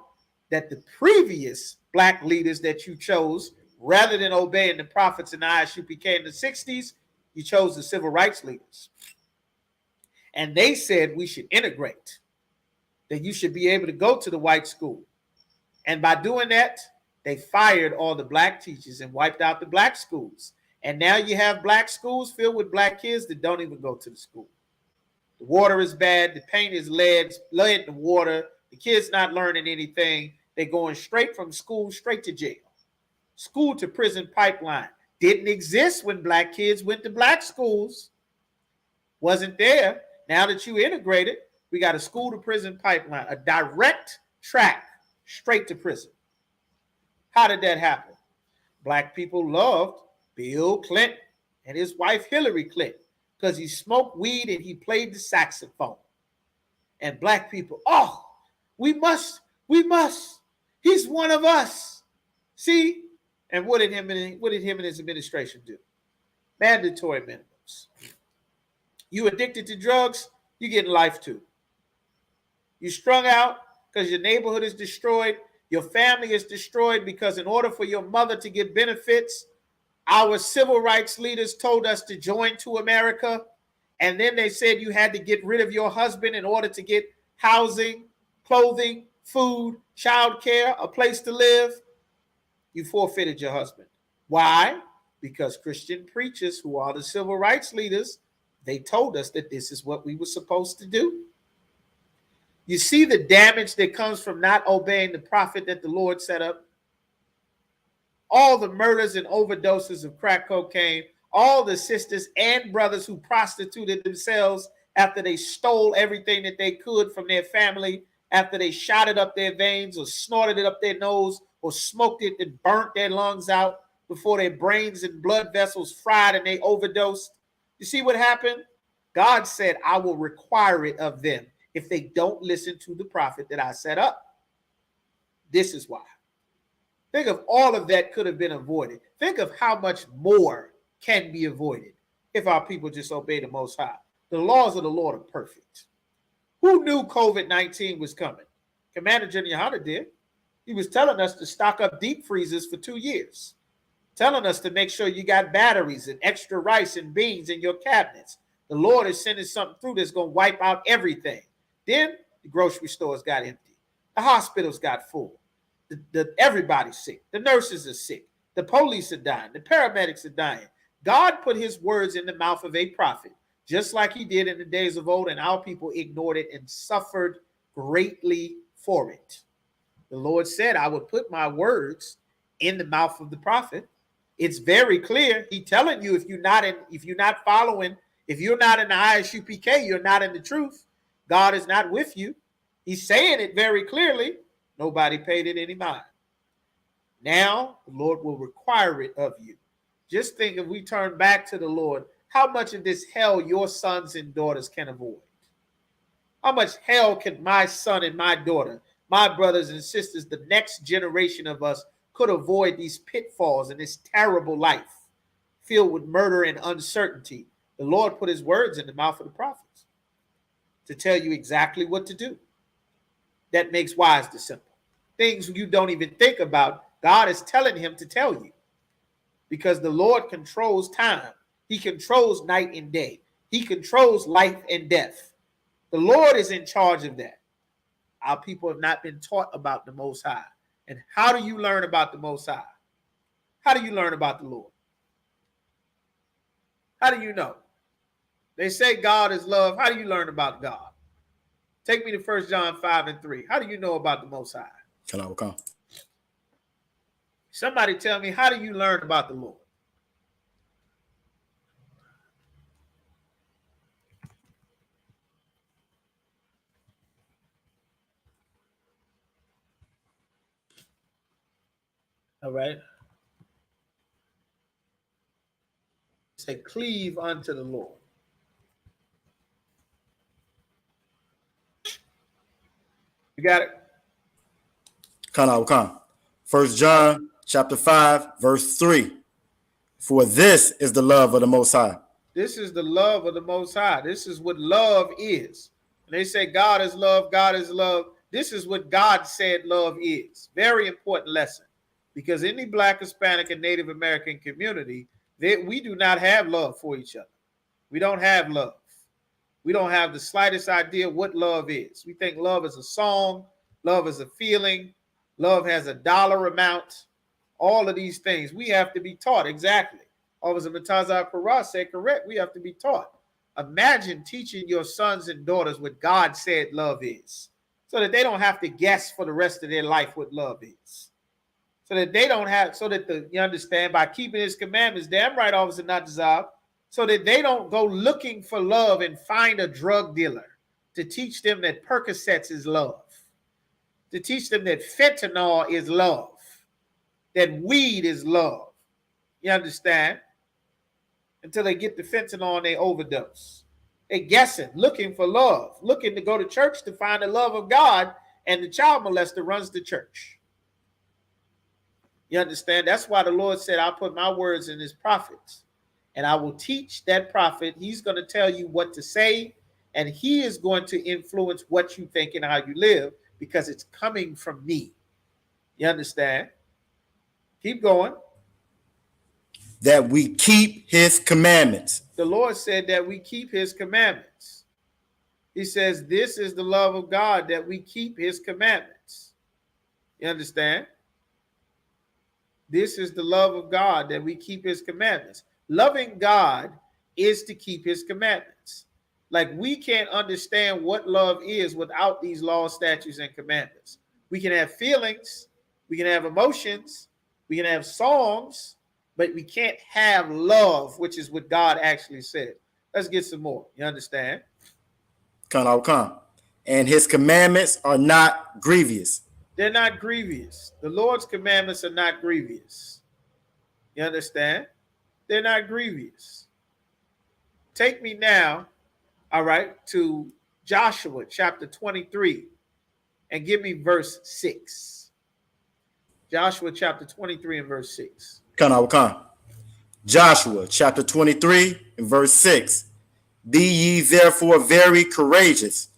that the previous black leaders that you chose Rather than obeying the prophets in the ISUPK in the 60s, you chose the civil rights leaders. And they said we should integrate, that you should be able to go to the white school. And by doing that, they fired all the black teachers and wiped out the black schools. And now you have black schools filled with black kids that don't even go to the school. The water is bad. The paint is lead in the water. The kids not learning anything. They're going straight from school straight to jail. School to prison pipeline didn't exist when black kids went to black schools. Wasn't there. Now that you integrated, we got a school to prison pipeline, a direct track straight to prison. How did that happen? Black people loved Bill Clinton and his wife Hillary Clinton because he smoked weed and he played the saxophone. And black people, oh, we must, he's one of us. See? And what did him and his administration do? Mandatory minimums. You addicted to drugs, you get life too. You strung out because your neighborhood is destroyed, your family is destroyed because in order for your mother to get benefits, our civil rights leaders told us to join to America. And then they said you had to get rid of your husband in order to get housing, clothing, food, childcare, a place to live. You forfeited your husband. Why? Because Christian preachers, who are the civil rights leaders, they told us that this is what we were supposed to do. You see the damage that comes from not obeying the prophet that the Lord set up? All the murders and overdoses of crack cocaine, all the sisters and brothers who prostituted themselves after they stole everything that they could from their family, after they shot it up their veins or snorted it up their nose or smoked it and burnt their lungs out before their brains and blood vessels fried and they overdosed. You see what happened? God said, I will require it of them if they don't listen to the prophet that I set up. This is why. Think of all of that could have been avoided. Think of how much more can be avoided if our people just obey the Most High. The laws of the Lord are perfect. Who knew COVID-19 was coming? Commander General Hunter did. He was telling us to stock up deep freezers for 2 years, telling us to make sure you got batteries and extra rice and beans in your cabinets. The Lord is sending something through that's going to wipe out everything. Then the grocery stores got empty. The hospitals got full. Everybody's sick. The nurses are sick. The police are dying. The paramedics are dying. God put his words in the mouth of a prophet, just like he did in the days of old, and our people ignored it and suffered greatly for it. The Lord said, I would put my words in the mouth of the prophet. It's very clear. He's telling you if you're not in the ISUPK, you're not in the truth. God is not with you. He's saying it very clearly. Nobody paid it any mind. Now the Lord will require it of you. Just think, if we turn back to the Lord, how much of this hell your sons and daughters can avoid? How much hell can my son and my daughter, my brothers and sisters, the next generation of us, could avoid these pitfalls and this terrible life filled with murder and uncertainty? The Lord put his words in the mouth of the prophets to tell you exactly what to do. That makes wise the simple. Things you don't even think about, God is telling him to tell you, because the Lord controls time. He controls night and day. He controls life and death. The Lord is in charge of that. Our people have not been taught about the Most High. And how do you learn about the Most High? How do you learn about the Lord? How do you know? They say God is love. How do you learn about God? Take me to 1 John 5:3. How do you know about the Most High? Can I come? Somebody tell me, how do you learn about the Lord? All right. Say, cleave unto the Lord. You got it? Can I come? 1 John chapter 5, verse 3. For this is the love of the Most High. This is the love of the Most High. This is what love is. And they say God is love, God is love. This is what God said love is. Very important lesson. Because in the Black, Hispanic, and Native American community, we do not have love for each other. We don't have love. We don't have the slightest idea what love is. We think love is a song, love is a feeling, love has a dollar amount, all of these things. We have to be taught exactly. Officer Murtaza Paras said correct. We have to be taught. Imagine teaching your sons and daughters what God said love is, so that they don't have to guess for the rest of their life what love is. So that they don't have, so that you understand, by keeping his commandments, damn right, Officer Natazab, so that they don't go looking for love and find a drug dealer to teach them that Percocets is love, to teach them that fentanyl is love, that weed is love. You understand? Until they get the fentanyl and they overdose. They guessing, looking for love, looking to go to church to find the love of God, and the child molester runs the church. You understand? That's why the Lord said, I'll put my words in his prophets, and I will teach that prophet. He's going to tell you what to say, and he is going to influence what you think and how you live, because it's coming from me. You understand? Keep going. That we keep his commandments. The Lord said that we keep his commandments. He says, this is the love of God, that we keep his commandments. You understand? This is the love of God, that we keep his commandments. Loving God is to keep his commandments. Like, we can't understand what love is without these laws, statutes, and commandments. We can have feelings, we can have emotions, we can have songs, but we can't have love, which is what God actually said. Let's get some more. You understand? Come. And his commandments are not grievous. They're not grievous. The Lord's commandments are not grievous. You understand? They're not grievous. Take me now, all right, to Joshua chapter 23 and give me verse 6. Joshua chapter 23 and verse 6. Come. Joshua chapter 23 and verse 6. Be ye therefore very courageous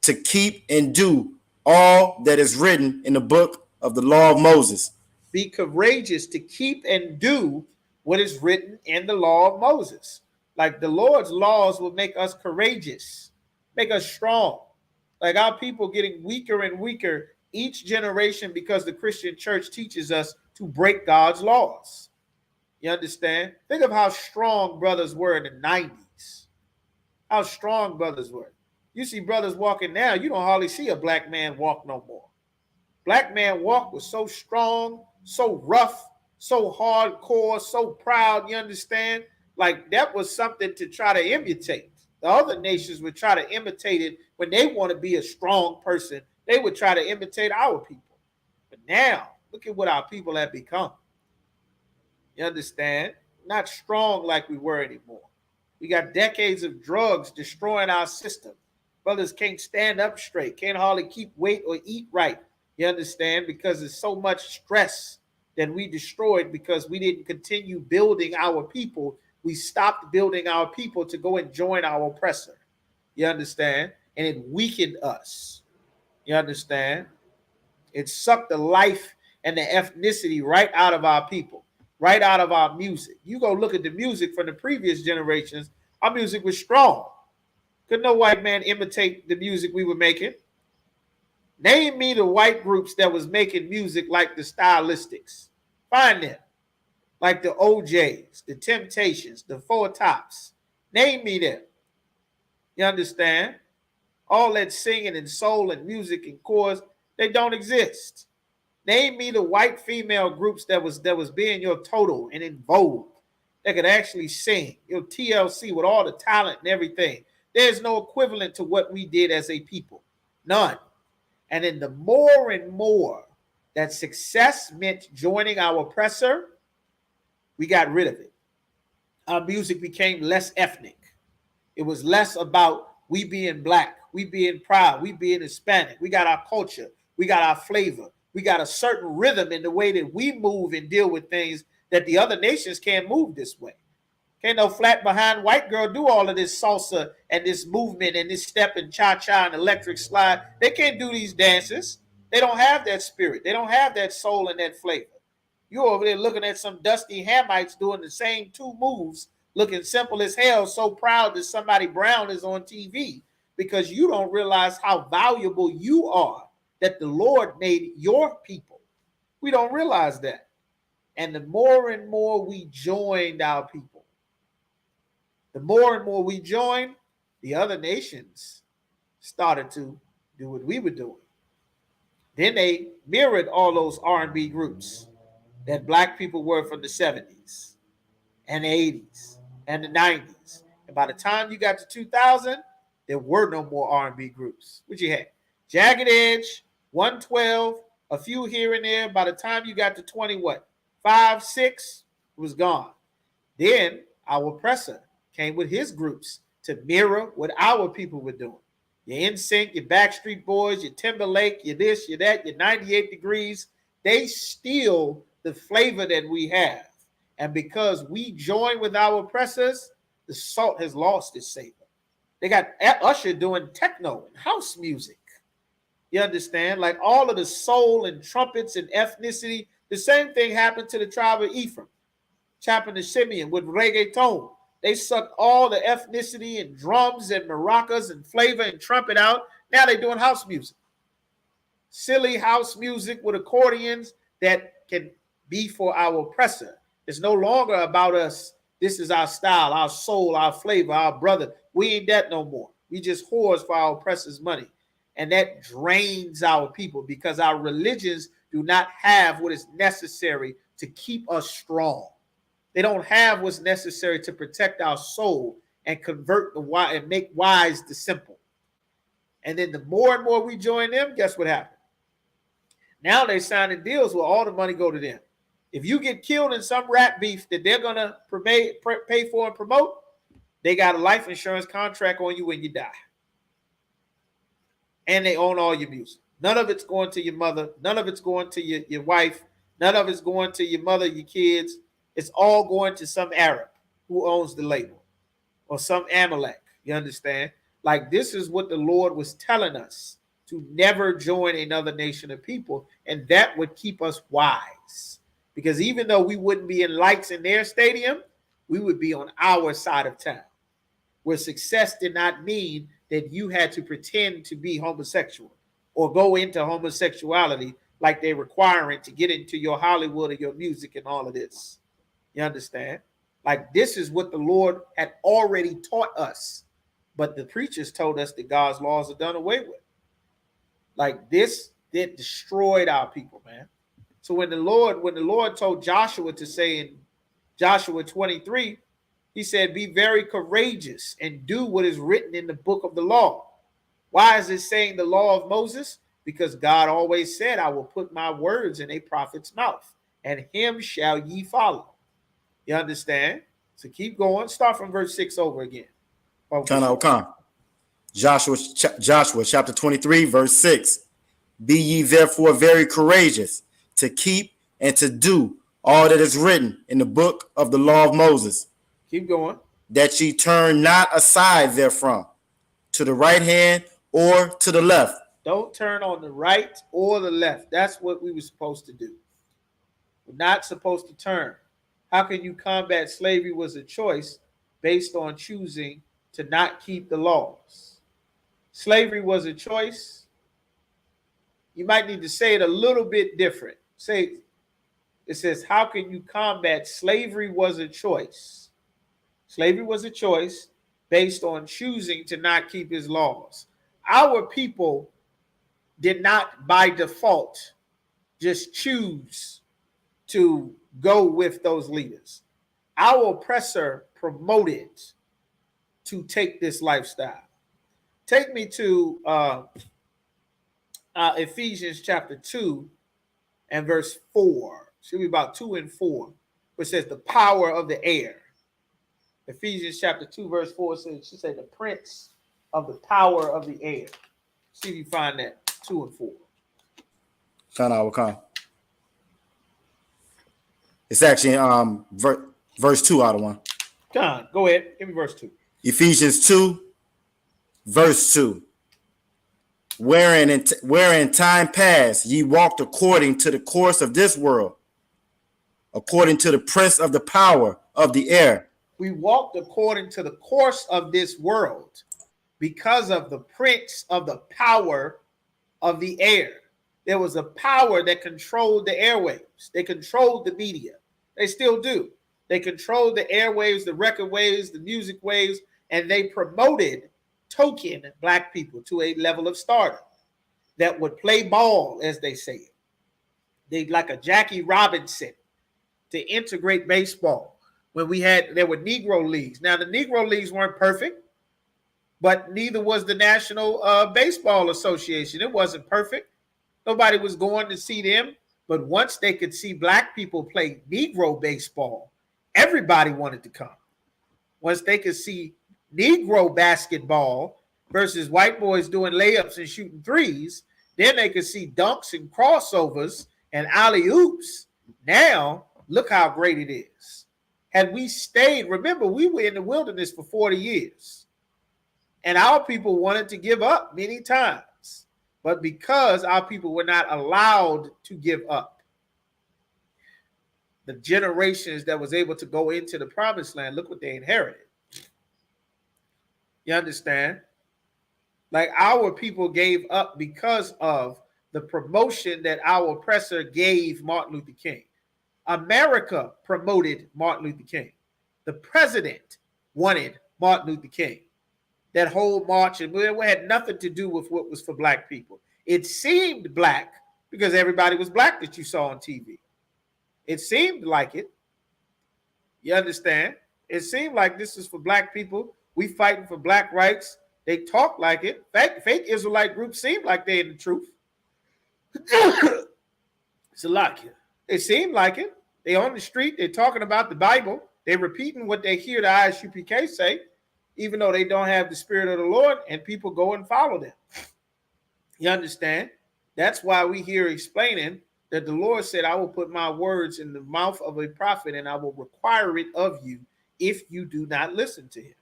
to keep and do all that is written in the book of the law of Moses. Be courageous to keep and do what is written in the law of Moses. Like, the Lord's laws will make us courageous, make us strong. Like, our people getting weaker and weaker each generation, because the Christian church teaches us to break God's laws. You understand? Think of how strong brothers were in the 90s. How strong brothers were. You see brothers walking now, you don't hardly see a black man walk no more. Black man walk was so strong, so rough, so hardcore, so proud, you understand? Like, that was something to try to imitate. The other nations would try to imitate it when they want to be a strong person. They would try to imitate our people. But now, look at what our people have become. You understand? Not strong like we were anymore. We got decades of drugs destroying our system. Brothers can't stand up straight, can't hardly keep weight or eat right. You understand? Because there's so much stress that we destroyed because we didn't continue building our people. We stopped building our people to go and join our oppressor. You understand? And it weakened us. You understand? It sucked the life and the ethnicity right out of our people, right out of our music. You go look at the music from the previous generations, our music was strong. Could no white man imitate the music we were making? Name me the white groups that was making music like the Stylistics. Find them. Like the OJs, the Temptations, the Four Tops. Name me them. You understand? All that singing and soul and music and chorus, they don't exist. Name me the white female groups that was being your total and in vogue, that could actually sing, your TLC with all the talent and everything. There's no equivalent to what we did as a people. None. And then the more and more that success meant joining our oppressor, we got rid of it. Our music became less ethnic. It was less about we being black, we being proud, we being Hispanic. We got our culture, we got our flavor, we got a certain rhythm in the way that we move and deal with things that the other nations can't move this way. Can't no flat behind white girl do all of this salsa and this movement and this step and cha-cha and electric slide. They can't do these dances. They don't have that spirit. They don't have that soul and that flavor. You're over there looking at some dusty Hamites doing the same two moves, looking simple as hell, so proud that somebody brown is on TV, because you don't realize how valuable you are, that the Lord made your people. We don't realize that. And the more and more we joined our people, the more and more we joined, the other nations started to do what we were doing. Then they mirrored all those R&B groups that black people were from the 70s and the 80s and the 90s. And by the time you got to 2000, there were no more R&B groups. What you had? Jagged Edge, 112, a few here and there. By the time you got to 20, what? 5, 6, it was gone. Then our oppressor came with his groups to mirror what our people were doing. Your NSYNC, your Backstreet Boys, your Timberlake, your this, your that, your 98 Degrees. They steal the flavor that we have. And because we join with our oppressors, the salt has lost its savor. They got Usher doing techno and house music. You understand? Like all of the soul and trumpets and ethnicity. The same thing happened to the tribe of Ephraim, Chapin and Simeon with reggaeton. They sucked all the ethnicity and drums and maracas and flavor and trumpet out. Now they're doing house music. Silly house music with accordions that can be for our oppressor. It's no longer about us. This is our style, our soul, our flavor, our brother. We ain't that no more. We just whores for our oppressor's money. And that drains our people because our religions do not have what is necessary to keep us strong. They don't have what's necessary to protect our soul and convert the wise and make wise the simple. And then the more and more we join them, guess what happened? Now they're signing deals where all the money go to them. If you get killed in some rap beef that they're going to pay for and promote, they got a life insurance contract on you when you die. And they own all your music. None of it's going to your mother. None of it's going to your wife. None of it's going to your mother, your kids. It's all going to some Arab who owns the label or some Amalek. You understand? Like this is what the Lord was telling us, to never join another nation of people. And that would keep us wise. Because even though we wouldn't be in lights in their stadium, we would be on our side of town, where success did not mean that you had to pretend to be homosexual or go into homosexuality like they're requiring to get into your Hollywood or your music and all of this. You understand? Like this is what the Lord had already taught us. But the preachers told us that God's laws are done away with. Like this, that destroyed our people, man. So when the Lord told Joshua to say in Joshua 23, he said, be very courageous and do what is written in the book of the law. Why is it saying the law of Moses? Because God always said, I will put my words in a prophet's mouth, and him shall ye follow. You understand? So keep going. Start from verse 6 over again. Joshua chapter 23, verse 6. Be ye therefore very courageous to keep and to do all that is written in the book of the law of Moses. Keep going. That ye turn not aside therefrom, to the right hand or to the left. Don't turn on the right or the left. That's what we were supposed to do. We're not supposed to turn. How can you combat slavery was a choice based on choosing to not keep the laws? Slavery was a choice. You might need to say it a little bit different. It says, how can you combat slavery was a choice? Slavery was a choice based on choosing to not keep his laws. Our people did not by default just choose to go with those leaders. Our oppressor promoted to take this lifestyle. Take me to Ephesians chapter 2 and verse 4. Should be about 2 and 4, which says the power of the air. Ephesians chapter 2, verse 4 says, it should say the prince of the power of the air. See if you find that 2 and 4. It's actually verse 2 out of 1. John, go ahead. Give me verse 2. Ephesians 2, verse 2. Wherein time past ye walked according to the course of this world, according to the prince of the power of the air. We walked according to the course of this world because of the prince of the power of the air. There was a power that controlled the airwaves. They controlled the media. They still do. They controlled the airwaves, the record waves, the music waves, and they promoted token black people to a level of stardom that would play ball, as they say it. They like a Jackie Robinson to integrate baseball. When there were Negro leagues. Now the Negro leagues weren't perfect, but neither was the National Baseball Association. It wasn't perfect. Nobody was going to see them. But once they could see black people play Negro baseball, everybody wanted to come. Once they could see Negro basketball versus white boys doing layups and shooting threes, then they could see dunks and crossovers and alley-oops. Now, look how great it is. Had we stayed, remember, we were in the wilderness for 40 years. And our people wanted to give up many times. But because our people were not allowed to give up, the generations that was able to go into the promised land, look what they inherited. You understand? Like our people gave up because of the promotion that our oppressor gave Martin Luther King. America promoted Martin Luther King. The president wanted Martin Luther King. That whole march, and it had nothing to do with what was for black people. It seemed black because everybody was black that you saw on TV. It seemed like it. You understand? It seemed like this is for black people. We fighting for black rights. They talk like it. Fake Israelite groups seem like they're in the truth. It's a lot here. It seemed like it. They on the street. They're talking about the Bible. They're repeating what they hear the ISUPK say, even though they don't have the Spirit of the Lord, and people go and follow them. You understand? That's why we here explaining that the Lord said, I will put my words in the mouth of a prophet, and I will require it of you if you do not listen to him.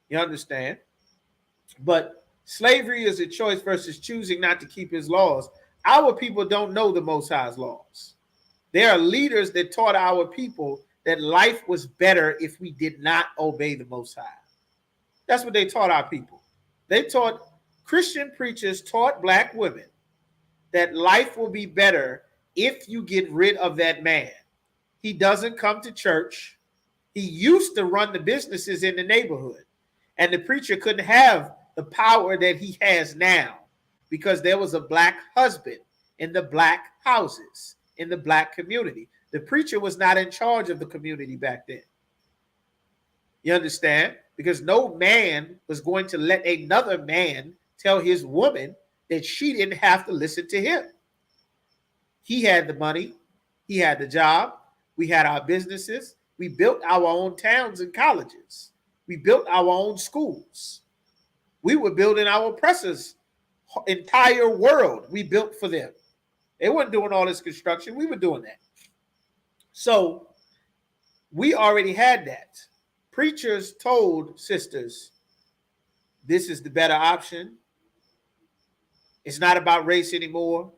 You understand? But slavery is a choice versus choosing not to keep his laws. Our people don't know the Most High's laws. There are leaders that taught our people that life was better if we did not obey the Most High. That's what they taught our people. They taught, Christian preachers taught black women that life will be better if you get rid of that man. He doesn't come to church. He used to run the businesses in the neighborhood. And the preacher couldn't have the power that he has now because there was a black husband in the black houses, in the black community. The preacher was not in charge of the community back then. You understand? Because no man was going to let another man tell his woman that she didn't have to listen to him. He had the money. He had the job. We had our businesses. We built our own towns and colleges. We built our own schools. We were building our oppressors' entire world. We built for them. They weren't doing all this construction. We were doing that. So we already had that. Preachers told sisters, this is the better option. It's not about race anymore.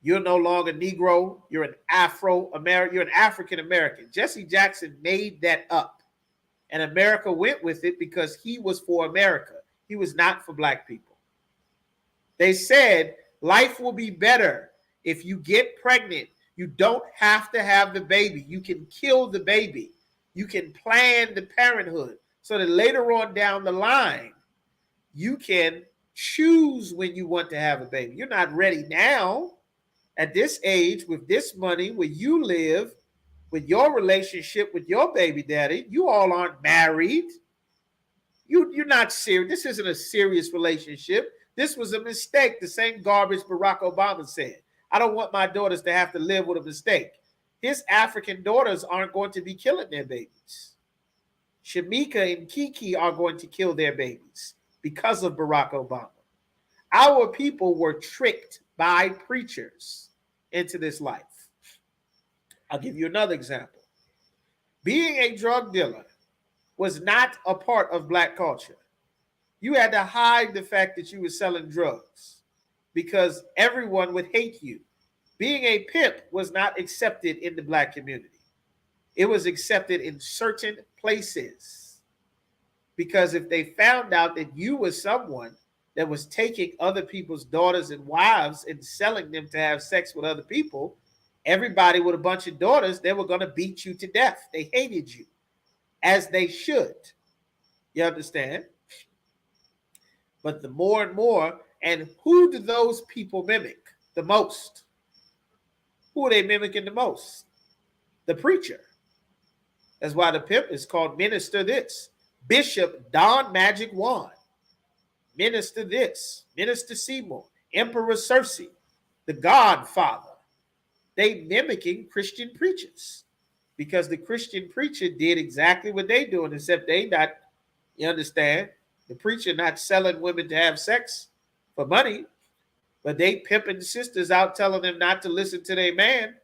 You're no longer Negro. You're an Afro-American. You're an African-American. Jesse Jackson made that up. And America went with it because he was for America. He was not for black people. They said life will be better if you get pregnant. You don't have to have the baby. You can kill the baby. You can plan the parenthood so that later on down the line, you can choose when you want to have a baby. You're not ready now at this age with this money where you live with your relationship with your baby daddy. You all aren't married. You're not serious. This isn't a serious relationship. This was a mistake. The same garbage Barack Obama said. I don't want my daughters to have to live with a mistake. His African daughters aren't going to be killing their babies. Shamika and Kiki are going to kill their babies because of Barack Obama. Our people were tricked by preachers into this life. I'll give you another example. Being a drug dealer was not a part of black culture. You had to hide the fact that you were selling drugs because everyone would hate you. Being a pimp was not accepted in the black community. It was accepted in certain places. Because if they found out that you were someone that was taking other people's daughters and wives and selling them to have sex with other people, everybody with a bunch of daughters, they were going to beat you to death. They hated you, as they should. You understand? But the more and more, and who do those people mimic the most? Who are they mimicking the most? The preacher. That's why the pimp is called Minister this. Bishop Don Magic Wand. Minister this. Minister Seymour. Emperor Cersei. The Godfather. They mimicking Christian preachers. Because the Christian preacher did exactly what they doing, except they not, you understand, the preacher not selling women to have sex for money, but they pimping sisters out, telling them not to listen to their man,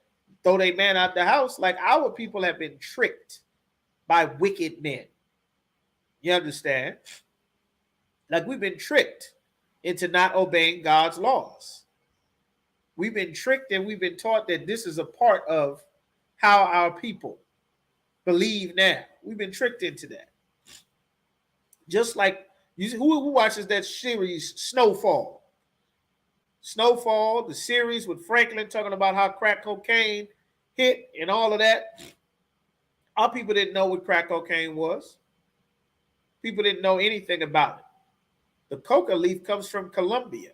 throw their man out the house. Like our people have been tricked by wicked men. You understand? Like we've been tricked into not obeying God's laws. We've been tricked and we've been taught that this is a part of how our people believe now. We've been tricked into that. Just like, who watches that series, Snowfall? Snowfall, the series with Franklin talking about how crack cocaine hit and all of that. Our people didn't know what crack cocaine was. People didn't know anything about it. The coca leaf comes from Colombia.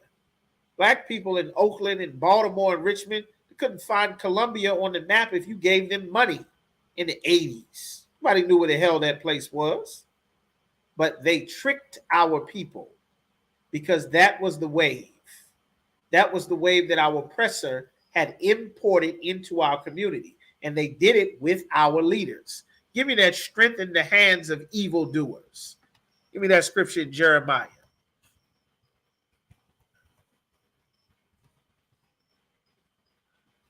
Black people in Oakland and Baltimore and Richmond, they couldn't find Colombia on the map if you gave them money in the 80s. Nobody knew where the hell that place was. But they tricked our people because that was the wave. That was the wave that our oppressor had imported into our community. And they did it with our leaders. Give me that strength in the hands of evildoers. Give me that scripture in Jeremiah.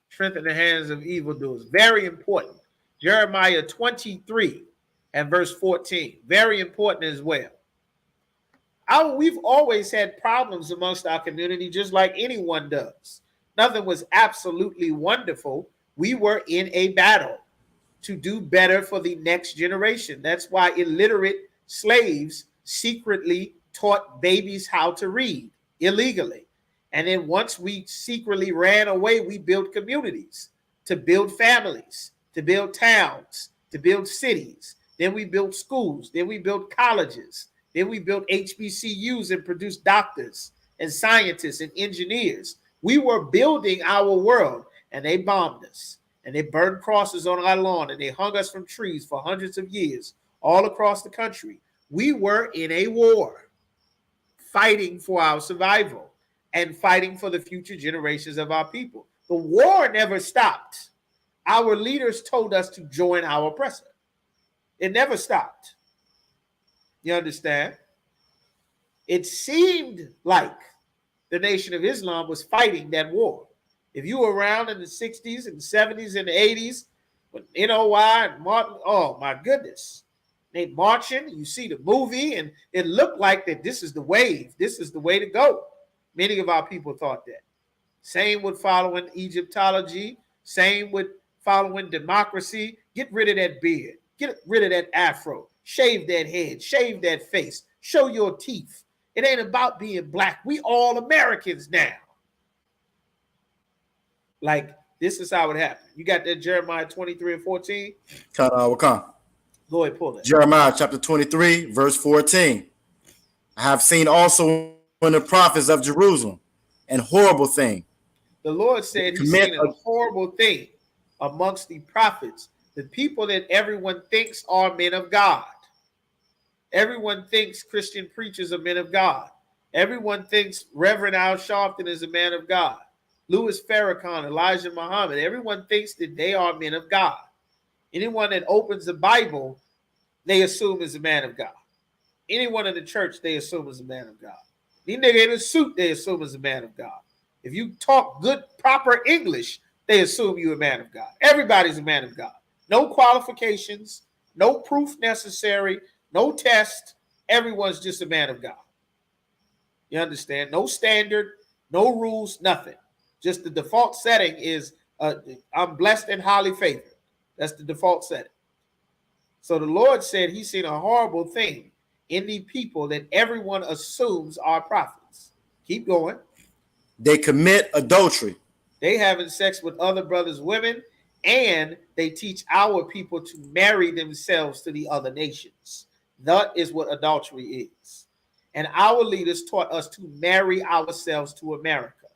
Strength in the hands of evildoers. Very important. Jeremiah 23 and verse 14. Very important as well. We've always had problems amongst our community, just like anyone does. Nothing was absolutely wonderful. We were in a battle to do better for the next generation. That's why illiterate slaves secretly taught babies how to read illegally. And then once we secretly ran away, we built communities to build families, to build towns, to build cities. Then we built schools. Then we built colleges. Then we built HBCUs and produced doctors and scientists and engineers. We were building our world, and they bombed us. And they burned crosses on our lawn, and they hung us from trees for hundreds of years all across the country. We were in a war, fighting for our survival and fighting for the future generations of our people. The war never stopped. Our leaders told us to join our oppressor. It never stopped. You understand? It seemed like the Nation of Islam was fighting that war. If you were around in the 60s and 70s and the 80s, when NOI and Martin, oh my goodness, they marching, you see the movie, and it looked like that this is the wave. This is the way to go. Many of our people thought that. Same with following Egyptology. Same with following democracy. Get rid of that beard. Get rid of that afro. Shave that head. Shave that face. Show your teeth. It ain't about being black. We all Americans now. Like, this is how it happened. You got that Jeremiah 23 and 14? Go ahead, pull that. Jeremiah chapter 23, verse 14. I have seen also in the prophets of Jerusalem an horrible thing. The Lord said he's seen a horrible thing amongst the prophets, the people that everyone thinks are men of God. Everyone thinks Christian preachers are men of God. Everyone thinks Reverend Al Sharpton is a man of God. Louis Farrakhan, Elijah Muhammad, everyone thinks that they are men of God. Anyone that opens the Bible, they assume is a man of God. Anyone in the church, they assume is a man of God. Any nigga in a suit, they assume is a man of God. If you talk good, proper English, they assume you're a man of God. Everybody's a man of God. No qualifications, no proof necessary, no test. Everyone's just a man of God. You understand? No standard, no rules, nothing. Just the default setting is I'm blessed and highly favored. That's the default setting. So the Lord said he's seen a horrible thing in the people that everyone assumes are prophets. Keep going. They commit adultery. They having sex with other brothers' women, and they teach our people to marry themselves to the other nations. That is what adultery is. And our leaders taught us to marry ourselves to America.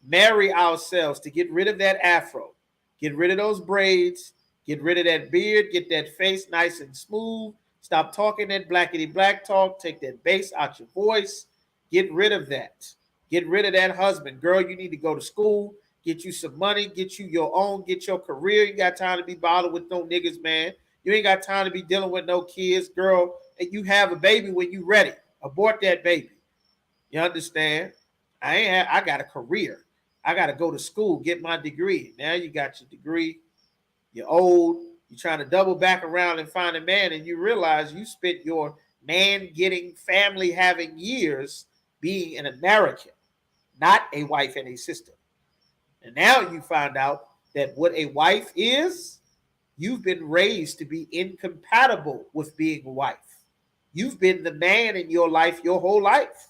Marry ourselves to get rid of that afro, get rid of those braids, get rid of that beard, get that face nice and smooth. Stop talking that blackity black talk. Take that bass out your voice. Get rid of that. Get rid of that husband. Girl, you need to go to school, get you some money, get you your own, get your career. You got time to be bothered with no niggas, man. You ain't got time to be dealing with no kids, girl. And you have a baby when you ready. Abort that baby. You understand? I got a career. I got to go to school, get my degree. Now you got your degree. You're old. You're trying to double back around and find a man, and you realize you spent your man-getting, family-having years being an American, not a wife and a sister. And now you find out that what a wife is, you've been raised to be incompatible with being a wife. You've been the man in your life your whole life.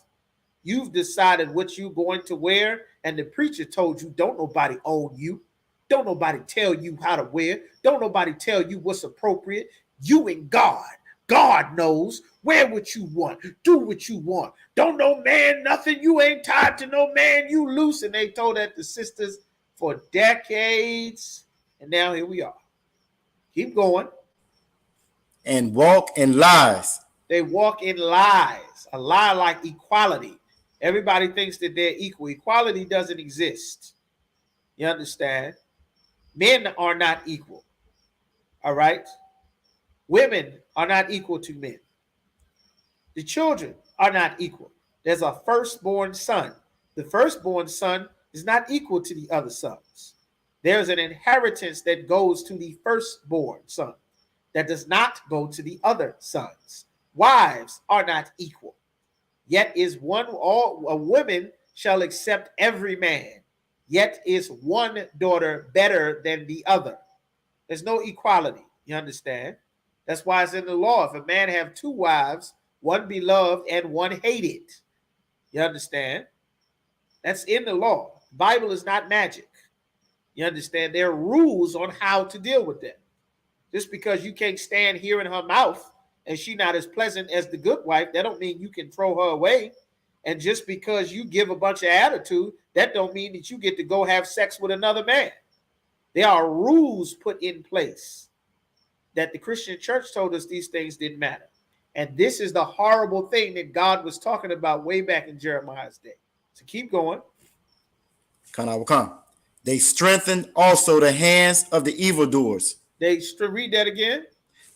You've decided what you're going to wear, and the preacher told you, don't nobody own you. Don't nobody tell you how to wear. Don't nobody tell you what's appropriate. You and God. God knows. Wear what you want. Do what you want. Don't no man nothing. You ain't tied to no man. You loose. And they told that to sisters for decades. And now here we are. Keep going. And walk in lies. They walk in lies. A lie like equality. Everybody thinks that they're equal. Equality doesn't exist. You understand? Men are not equal. All right? Women are not equal to men. The children are not equal. There's a firstborn son. The firstborn son is not equal to the other sons. There's an inheritance that goes to the firstborn son that does not go to the other sons. Wives are not equal. Yet is one, all a woman shall accept every man. Yet is one daughter better than the other. There's no equality. You understand? That's why it's in the law. If a man have two wives, one beloved and one hated. You understand? That's in the law. Bible is not magic. You understand? There are rules on how to deal with that. Just because you can't stand hearing her mouth and she not as pleasant as the good wife, that don't mean you can throw her away. And just because you give a bunch of attitude, that don't mean that you get to go have sex with another man. There are rules put in place that the Christian church told us these things didn't matter. And this is the horrible thing that God was talking about way back in Jeremiah's day. So keep going. They strengthened also the hands of the evildoers. Read that again.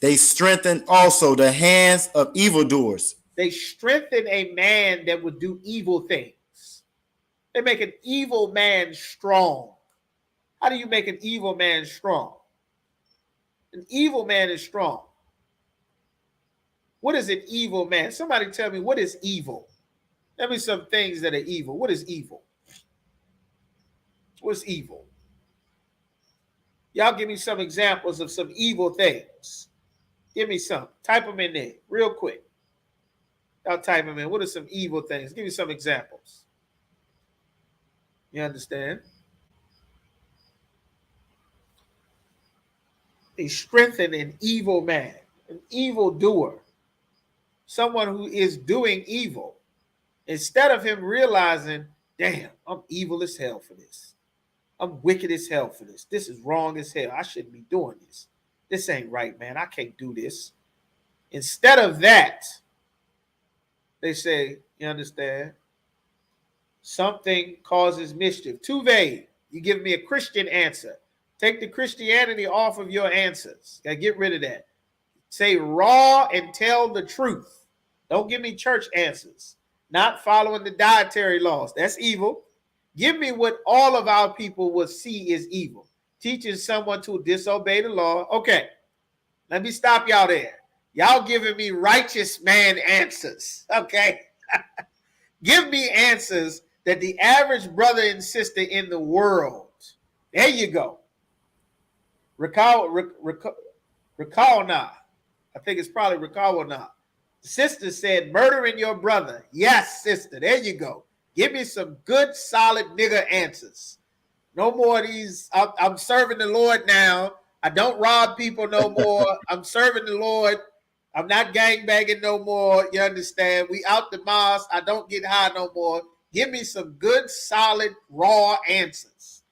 They strengthened also the hands of evildoers. They strengthen a man that would do evil things. They make an evil man strong. How do you make an evil man strong? An evil man is strong. What is an evil man? Somebody tell me, what is evil? Tell me some things that are evil. What is evil? What's evil? Y'all give me some examples of some evil things. Give me some. Type them in there real quick. Y'all type them in. What are some evil things? Give me some examples. You understand? They strengthen an evil man, an evil doer, someone who is doing evil. Instead of him realizing, damn, I'm evil as hell for this. I'm wicked as hell for this. This is wrong as hell. I shouldn't be doing this. This ain't right, man. I can't do this. Instead of that, they say, you understand? Something causes mischief. Too vague. You give me a Christian answer. Take the Christianity off of your answers. Gotta get rid of that. Say raw and tell the truth. Don't give me church answers. Not following the dietary laws. That's evil. Give me what all of our people will see is evil. Teaching someone to disobey the law. Okay, let me stop y'all there. Y'all giving me righteous man answers. Okay, give me answers that the average brother and sister in the world. There you go. Recall now. I think it's probably Rakawa now. The sister said, murdering your brother. Yes, sister. There you go. Give me some good, solid nigger answers. No more of these. I'm serving the Lord now. I don't rob people no more. I'm serving the Lord. I'm not gangbanging no more. You understand? We out the mosque. I don't get high no more. Give me some good, solid, raw answers.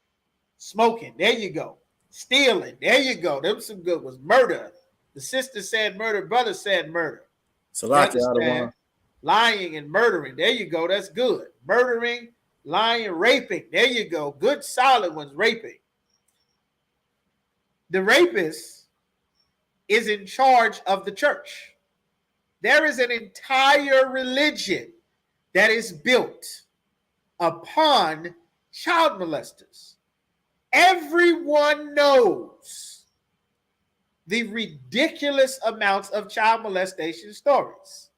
Smoking. There you go. Stealing. There you go. Them some good ones. Murder. The sister said murder. Brother said murder. You Salaki understand? Lying and murdering. There you go. That's good. Murdering, lying, raping. There you go. Good, solid ones. Raping. The rapist is in charge of the church. There is an entire religion that is built upon child molesters. Everyone knows the ridiculous amounts of child molestation stories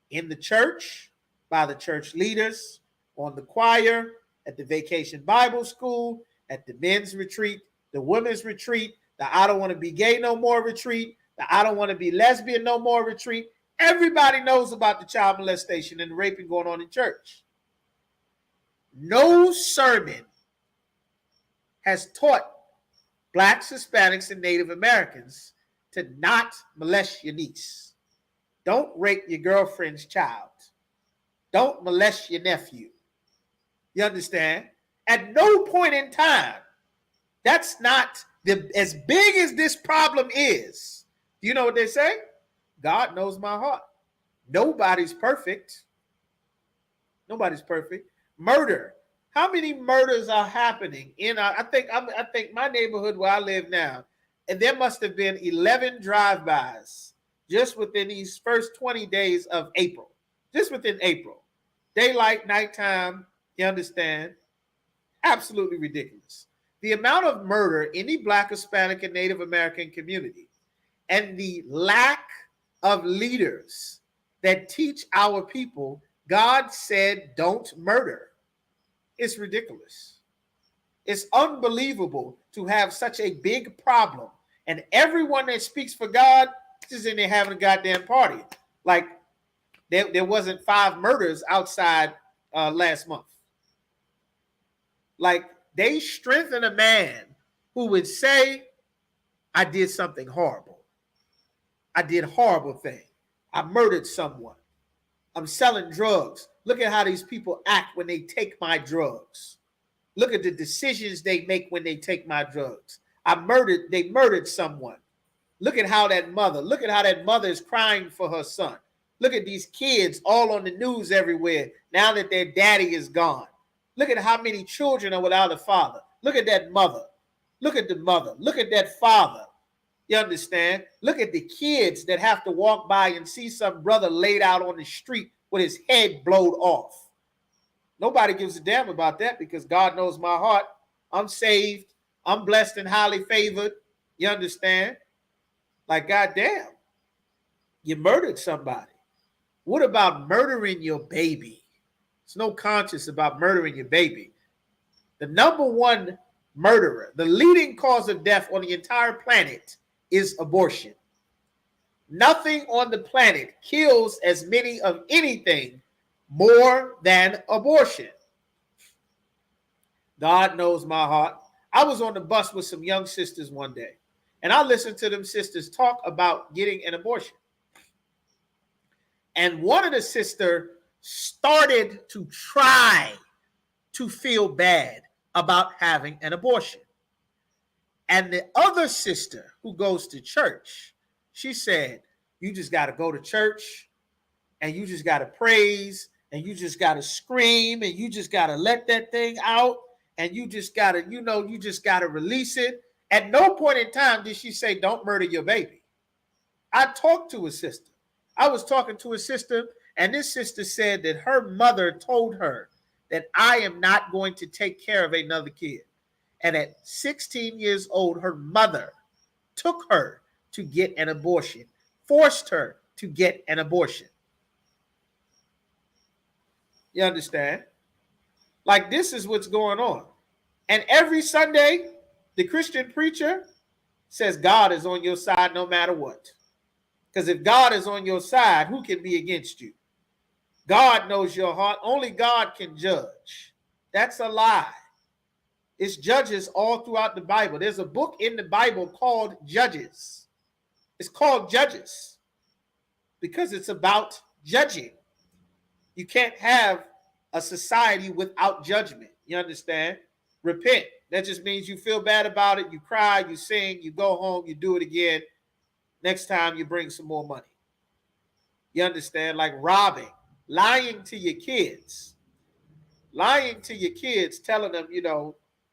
in the church, by the church leaders, on the choir, at the vacation Bible school, at the men's retreat, the women's retreat, the I don't want to be gay no more retreat, the I don't want to be lesbian no more retreat. Everybody knows about the child molestation and the raping going on in church. No sermon has taught Blacks, Hispanics, and Native Americans to not molest your niece. Don't rape your girlfriend's child. Don't molest your nephew. You understand? At no point in time, that's not as big as this problem is. Do you know what they say? God knows my heart. Nobody's perfect. Nobody's perfect. Murder. How many murders are happening in I think my neighborhood where I live now, and there must have been 11 drive-bys just within these first 20 days of April. Just within April. Daylight, nighttime, you understand? Absolutely ridiculous. The amount of murder in the Black, Hispanic, and Native American community, and the lack of leaders that teach our people, God said, don't murder. It's ridiculous. It's unbelievable to have such a big problem. And everyone that speaks for God is in there having a goddamn party. Like there wasn't 5 murders outside last month. Like they strengthen a man who would say, I did something horrible. I did a horrible thing. I murdered someone. I'm selling drugs. Look at how these people act when they take my drugs. Look at the decisions they make when they take my drugs. They murdered someone. Look at how that mother is crying for her son. Look at these kids all on the news everywhere now that their daddy is gone. Look at how many children are without a father. Look at that mother. Look at the mother. Look at that father. You understand? Look at the kids that have to walk by and see some brother laid out on the street with his head blowed off. Nobody gives a damn about that because God knows my heart. I'm saved. I'm blessed and highly favored. You understand? Like, goddamn, you murdered somebody. What about murdering your baby? There's no conscience about murdering your baby. The number one murderer, the leading cause of death on the entire planet is abortion. Nothing on the planet kills as many of anything more than abortion. God knows my heart. I was on the bus with some young sisters one day, and I listened to them sisters talk about getting an abortion. And one of the sisters started to try to feel bad about having an abortion. And the other sister who goes to church, she said, you just got to go to church and you just got to praise and you just got to scream and you just got to let that thing out and you just got to, you just got to release it. At no point in time did she say, don't murder your baby. I talked to a sister. I was talking to a sister, and this sister said that her mother told her that I am not going to take care of another kid. And at 16 years old, her mother took her to get an abortion, forced her to get an abortion. You understand? Like, this is what's going on. And every Sunday, the Christian preacher says God is on your side no matter what. Because if God is on your side, who can be against you? God knows your heart. Only God can judge. That's a lie. It's judges all throughout the Bible. There's a book in the Bible called Judges. It's called Judges because it's about judging. You can't have a society without judgment. You understand? Repent. That just means you feel bad about it. You cry, you sing, you go home, you do it again. Next time you bring some more money. You understand? Like robbing, lying to your kids. Lying to your kids, telling them,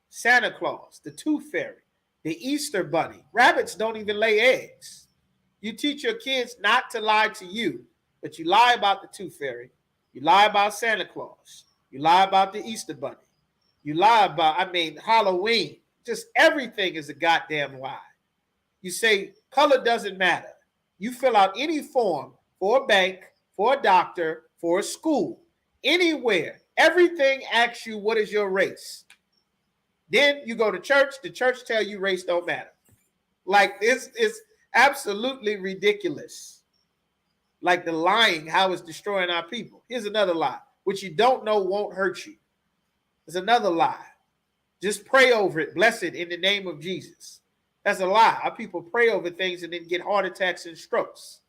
Santa Claus, the Tooth Fairy, the Easter Bunny. Rabbits don't even lay eggs. You teach your kids not to lie to you, but you lie about the Tooth Fairy. You lie about Santa Claus. You lie about the Easter Bunny. You lie about, Halloween. Just everything is a goddamn lie. You say color doesn't matter. You fill out any form for a bank, for a doctor, for a school, anywhere. Everything asks you, what is your race? Then you go to church. The church tell you race don't matter. Like, it's absolutely ridiculous. Like the lying, how it's destroying our people. Here's another lie. What you don't know won't hurt you. It's another lie. Just pray over it. Bless it in the name of Jesus. That's a lie. Our people pray over things and then get heart attacks and strokes.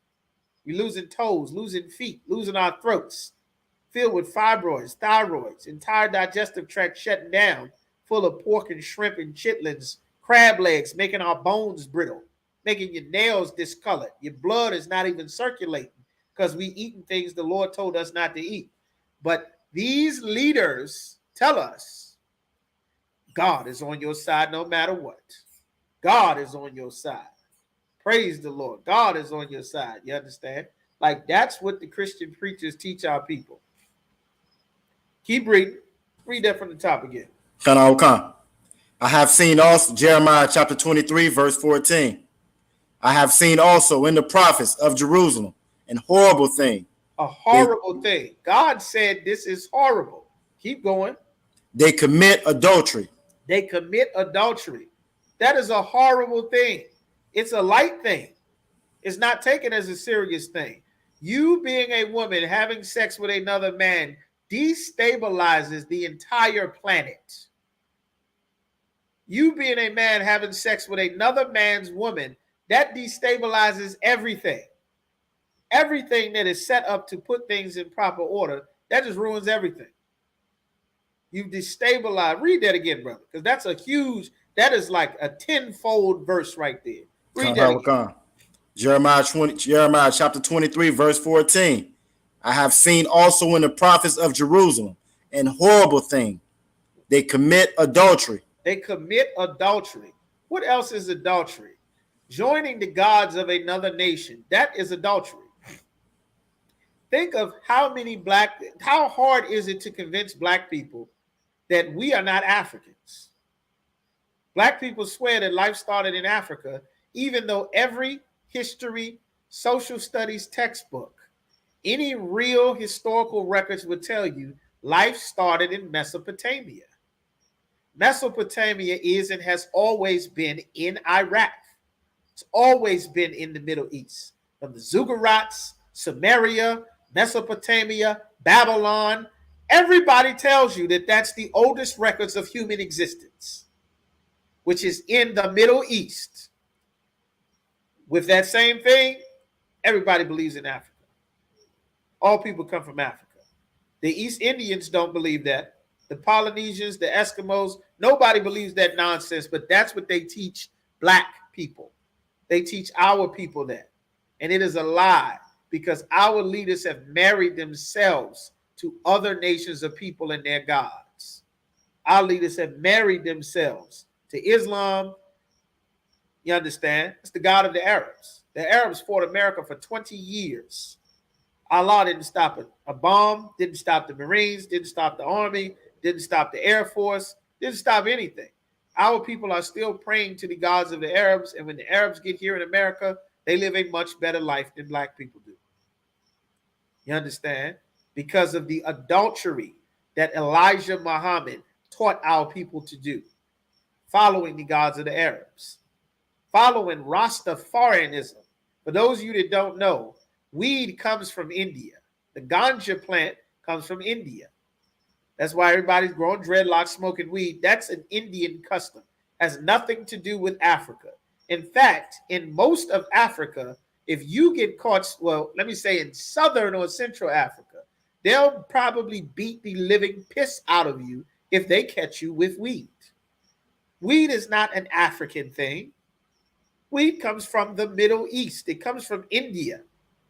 We're losing toes, losing feet, losing our throats, filled with fibroids, thyroids, entire digestive tract shutting down, full of pork and shrimp and chitlins, crab legs, making our bones brittle, making your nails discolored. Your blood is not even circulating because we eating things the Lord told us not to eat. But these leaders tell us God is on your side no matter what. God is on your side. Praise the Lord. God is on your side. You understand? Like, that's what the Christian preachers teach our people. Keep reading. Read that from the top again. I have seen also, Jeremiah chapter 23, verse 14. I have seen also in the prophets of Jerusalem an horrible thing. A horrible thing. God said this is horrible. Keep going. They commit adultery. They commit adultery. That is a horrible thing. It's a light thing. It's not taken as a serious thing. You being a woman having sex with another man destabilizes the entire planet. You being a man having sex with another man's woman, that destabilizes everything. Everything that is set up to put things in proper order, that just ruins everything. You've destabilized. Read that again, brother, because that is like a tenfold verse right there. Read that again. Jeremiah chapter 23, verse 14. I have seen also in the prophets of Jerusalem an horrible thing. They commit adultery. They commit adultery. What else is adultery? Joining the gods of another nation. That is adultery. Think of how hard is it to convince black people that we are not Africans? Black people swear that life started in Africa, even though every history, social studies textbook, any real historical records would tell you life started in Mesopotamia. Mesopotamia is and has always been in Iraq. It's always been in the Middle East. From the Ziggurats, Samaria, Mesopotamia, Babylon. Everybody tells you that that's the oldest records of human existence, which is in the Middle East. With that same thing, everybody believes in Africa. All people come from Africa. The East Indians don't believe that. The Polynesians, the Eskimos, nobody believes that nonsense, but that's what they teach black people. They teach our people that. And it is a lie because our leaders have married themselves to other nations of people and their gods. Our leaders have married themselves to Islam. You understand? It's the God of the Arabs. The Arabs fought America for 20 years. Allah didn't stop a bomb, didn't stop the Marines, didn't stop the Army, didn't stop the Air Force, didn't stop anything. Our people are still praying to the gods of the Arabs, and when the Arabs get here in America, they live a much better life than black people do. You understand? Because of the adultery that Elijah Muhammad taught our people to do, following the gods of the Arabs, following Rastafarianism. For those of you that don't know, weed comes from India. The ganja plant comes from India. That's why everybody's growing dreadlocks, smoking weed. That's an Indian custom. Has nothing to do with Africa. In fact, in most of Africa, if you get caught, well, let me say in southern or central Africa, they'll probably beat the living piss out of you if they catch you with weed. Weed is not an African thing. Weed comes from the Middle East. It comes from India,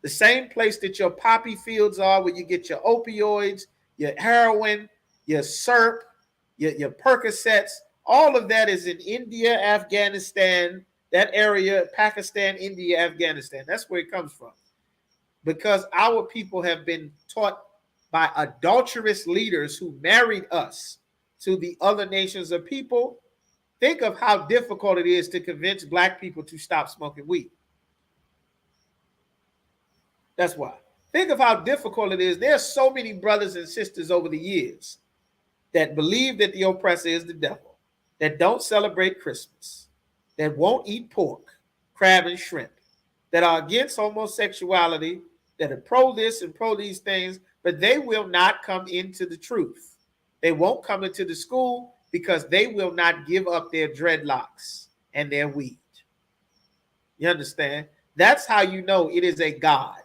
the same place that your poppy fields are, where you get your opioids, your heroin, your syrup, your Percocets. All of that is in India, Afghanistan, that area, Pakistan, India, Afghanistan. That's where it comes from. Because our people have been taught by adulterous leaders who married us to the other nations of people. Think of how difficult it is to convince black people to stop smoking weed. That's why. Think of how difficult it is. There's so many brothers and sisters over the years that believe that the oppressor is the devil, that don't celebrate Christmas, that won't eat pork, crab, and shrimp, that are against homosexuality, that are pro this and pro these things, but they will not come into the truth. They won't come into the school because they will not give up their dreadlocks and their weed. You understand? That's how you know it is a God.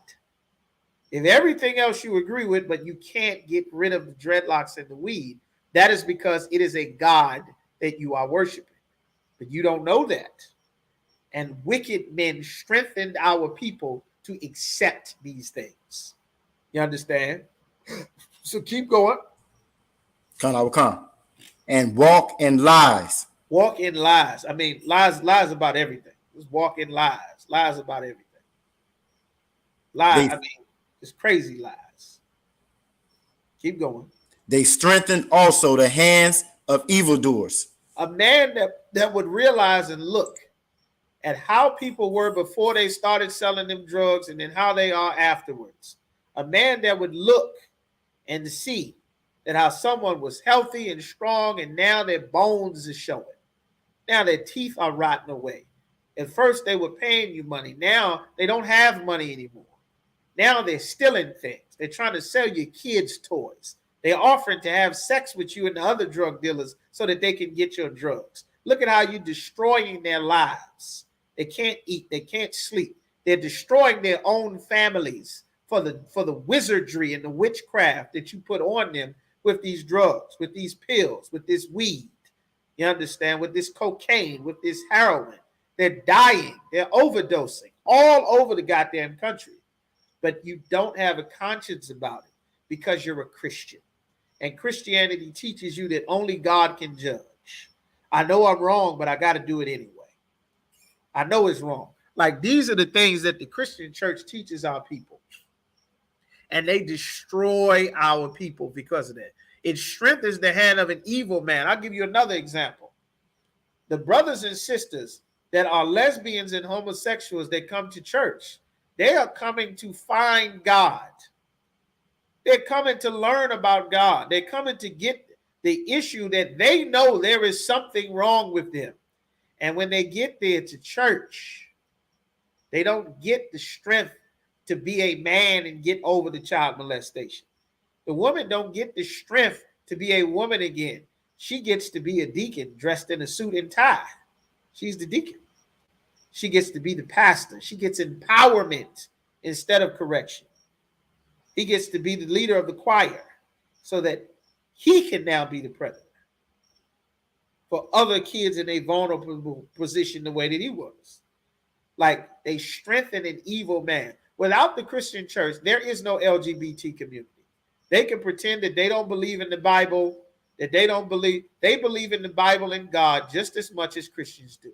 If everything else you agree with, but you can't get rid of the dreadlocks and the weed, that is because it is a God that you are worshiping. But you don't know that. And wicked men strengthened our people to accept these things. You understand? So keep going. Come. And walk in lies. Walk in lies. I mean, lies about everything. Just walk in lies. Lies about everything. Lies. I mean, it's crazy lies. Keep going. They strengthened also the hands of evildoers. A man that would realize and look at how people were before they started selling them drugs and then how they are afterwards. A man that would look and see that how someone was healthy and strong and now their bones are showing. Now their teeth are rotting away. At first they were paying you money. Now they don't have money anymore. Now they're stealing things. They're trying to sell your kids toys. They're offering to have sex with you and the other drug dealers so that they can get your drugs. Look at how you're destroying their lives. They can't eat. They can't sleep. They're destroying their own families for the wizardry and the witchcraft that you put on them with these drugs, with these pills, with this weed. You understand? With this cocaine, with this heroin. They're dying. They're overdosing all over the goddamn country. But you don't have a conscience about it because you're a Christian. And Christianity teaches you that only God can judge. I know I'm wrong, but I got to do it anyway. I know it's wrong. Like, these are the things that the Christian church teaches our people. And they destroy our people because of that. It strengthens the hand of an evil man. I'll give you another example. The brothers and sisters that are lesbians and homosexuals that come to church, they are coming to find God. They're coming to learn about God. They're coming to get the issue that they know there is something wrong with them. And when they get there to church, they don't get the strength to be a man and get over the child molestation. The woman don't get the strength to be a woman again. She gets to be a deacon dressed in a suit and tie. She's the deacon. She gets to be the pastor. She gets empowerment instead of correction. He gets to be the leader of the choir so that he can now be the president for other kids in a vulnerable position the way that he was. Like, they strengthen an evil man. Without the Christian church, there is no LGBT community. They can pretend that they don't believe in the Bible, that they believe in the Bible and God just as much as Christians do.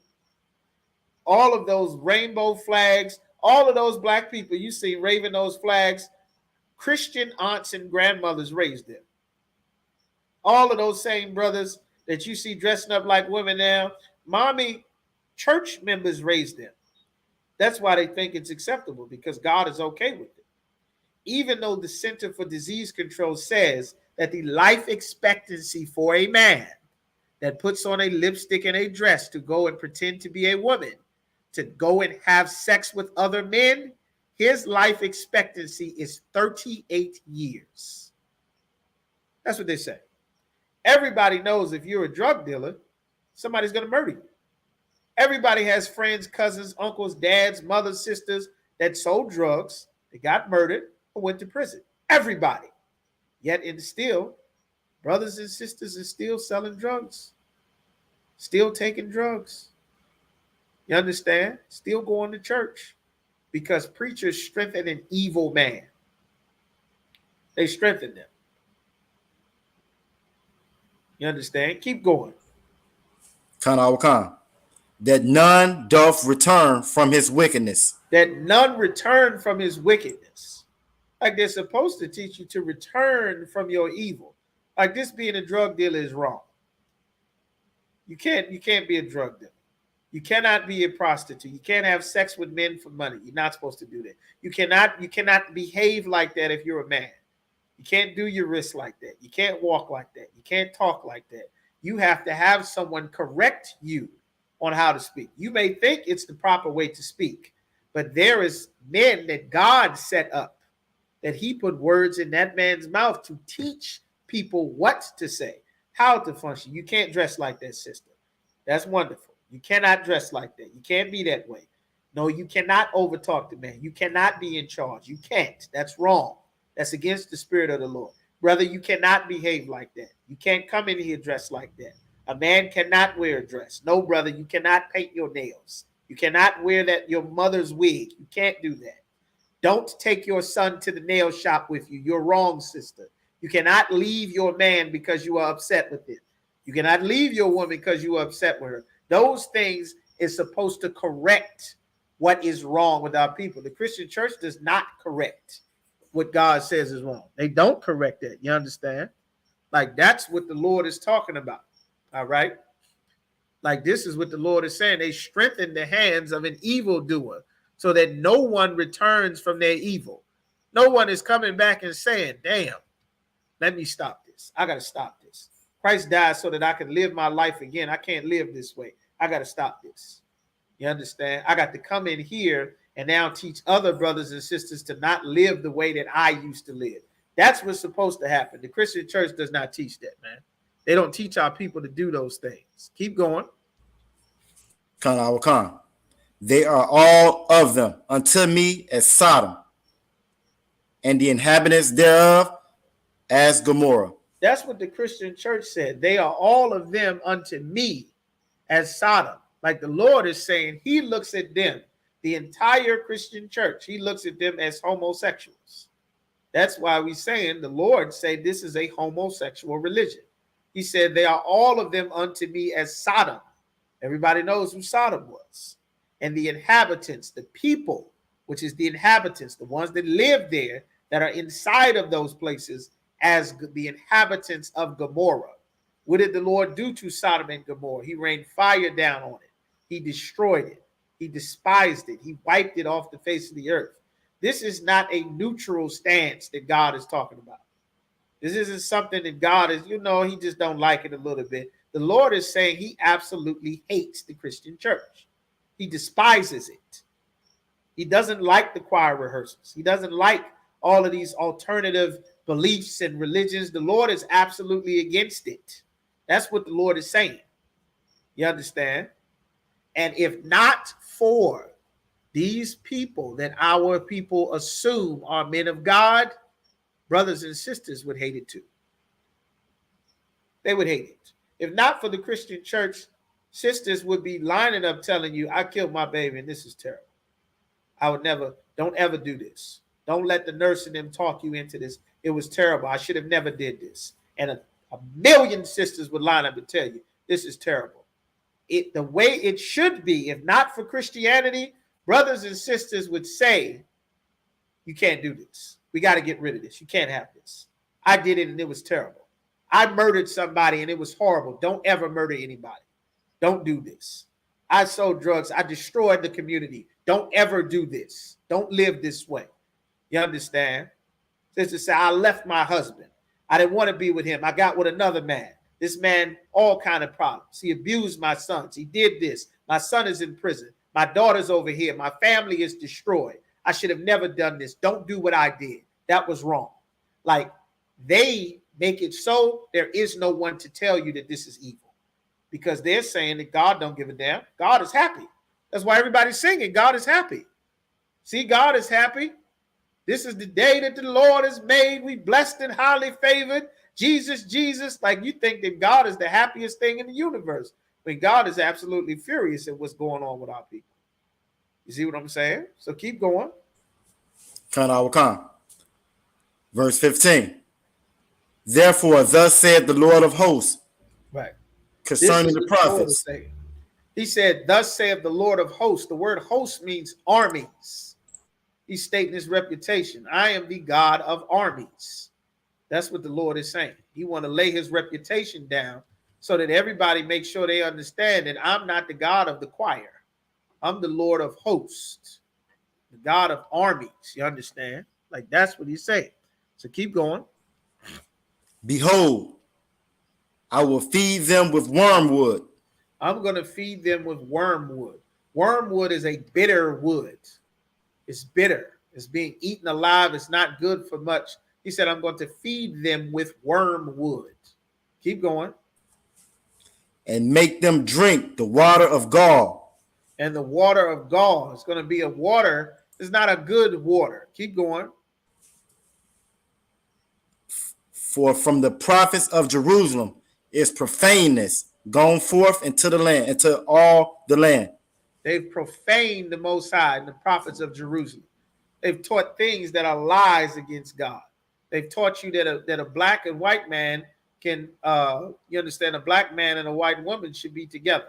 All of those rainbow flags, all of those black people you see waving those flags, Christian aunts and grandmothers raised them. All of those same brothers that you see dressing up like women now, mommy, church members raised them. That's why they think it's acceptable, because God is okay with it. Even though the Center for Disease Control says that the life expectancy for a man that puts on a lipstick and a dress to go and pretend to be a woman to go and have sex with other men, his life expectancy is 38 years. That's what they say. Everybody knows if you're a drug dealer, somebody's going to murder you. Everybody has friends, cousins, uncles, dads, mothers, sisters that sold drugs, they got murdered, or went to prison. Everybody. Yet and still, brothers and sisters are still selling drugs, still taking drugs. You understand? Still going to church because preachers strengthen an evil man. They strengthen them. You understand? Keep going. Khan, that none doth return from his wickedness. That none return from his wickedness. Like they're supposed to teach you to return from your evil. Like this being a drug dealer is wrong. You can't be a drug dealer. You cannot be a prostitute. You can't have sex with men for money. You're not supposed to do that. You cannot behave like that if you're a man. You can't do your wrists like that. You can't walk like that. You can't talk like that. You have to have someone correct you on how to speak. You may think it's the proper way to speak, but there is men that God set up, that he put words in that man's mouth to teach people what to say, how to function. You can't dress like that, sister. That's wonderful. You cannot dress like that. You can't be that way. No, you cannot overtalk the man. You cannot be in charge. You can't. That's wrong. That's against the spirit of the Lord. Brother, you cannot behave like that. You can't come in here dressed like that. A man cannot wear a dress. No, brother, you cannot paint your nails. You cannot wear that your mother's wig. You can't do that. Don't take your son to the nail shop with you. You're wrong, sister. You cannot leave your man because you are upset with him. You cannot leave your woman because you are upset with her. Those things is supposed to correct what is wrong with our people. The Christian church does not correct what God says is wrong. They don't correct that. You understand? Like that's what the Lord is talking about. All right. Like this is what the Lord is saying. They strengthen the hands of an evildoer so that no one returns from their evil. No one is coming back and saying, damn, let me stop this. I got to stop this. Christ died so that I can live my life again. I can't live this way. I got to stop this. You understand? I got to come in here and now teach other brothers and sisters to not live the way that I used to live. That's what's supposed to happen. The Christian church does not teach that, man. They don't teach our people to do those things. Keep going. Khan. They are all of them unto me as Sodom, and the inhabitants thereof as Gomorrah. That's what the Christian church said. They are all of them unto me as Sodom. Like the Lord is saying, he looks at them, the entire Christian church, he looks at them as homosexuals. That's why we're saying the Lord say this is a homosexual religion. He said they are all of them unto me as Sodom. Everybody knows who Sodom was. And the inhabitants, the people, which is the inhabitants, the ones that live there, that are inside of those places, as the inhabitants of Gomorrah. What did the Lord do to Sodom and Gomorrah? He rained fire down on it. He destroyed it. He despised it. He wiped it off the face of the earth. This is not a neutral stance that God is talking about. This isn't something that God is, he just don't like it a little bit. The Lord is saying he absolutely hates the Christian church. He despises it. He doesn't like the choir rehearsals. He doesn't like all of these alternative beliefs and religions. The Lord is absolutely against it. That's what the Lord is saying. You understand? And if not for these people that our people assume are men of God, brothers and sisters would hate it too. They would hate it. If not for the Christian church, sisters would be lining up telling you, I killed my baby and this is terrible. I would never, don't ever do this. Don't let the nurse and them talk you into this. It was terrible. I should have never did this. And a million sisters would line up and tell you, this is terrible. The way it should be, if not for Christianity, brothers and sisters would say, you can't do this. We got to get rid of this. You can't have this. I did it and it was terrible. I murdered somebody and it was horrible. Don't ever murder anybody. Don't do this. I sold drugs. I destroyed the community. Don't ever do this. Don't live this way. You understand? Sisters say, I left my husband. I didn't want to be with him. I got with another man. This man, all kind of problems. He abused my sons. He did this. My son is in prison. My daughter's over here. My family is destroyed. I should have never done this. Don't do what I did. That was wrong. Like, they make it so there is no one to tell you that this is evil, because they're saying that God don't give a damn. God is happy. That's why everybody's singing, God is happy. See, God is happy. This is the day that the Lord has made. We blessed and highly favored. Jesus, Jesus. Like, you think that God is the happiest thing in the universe, when God is absolutely furious at what's going on with our people. You see what I'm saying? So keep going. Verse 15. Therefore, thus said the Lord of hosts Right. This concerning is the what the Lord is prophets. saying. He said, thus saith the Lord of hosts. The word host means armies. He's stating his reputation. I am the God of armies. That's what the Lord is saying. He want to lay his reputation down so that everybody makes sure they understand that I'm not the God of the choir. I'm the Lord of hosts, the God of armies. You understand? Like, that's what he's saying. So keep going. Behold, I will feed them with wormwood. I'm going to feed them with wormwood. Wormwood is a bitter wood. It's bitter. It's being eaten alive. It's not good for much. He said, I'm going to feed them with wormwood. Keep going. And make them drink the water of gall. And the water of gall is going to be a water. It's not a good water. Keep going. For from the prophets of Jerusalem is profaneness gone forth into the land, into all the land. They've profaned the Most High and the prophets of Jerusalem. They've taught things that are lies against God. They've taught you that a black and white man can, you understand, a black man and a white woman should be together.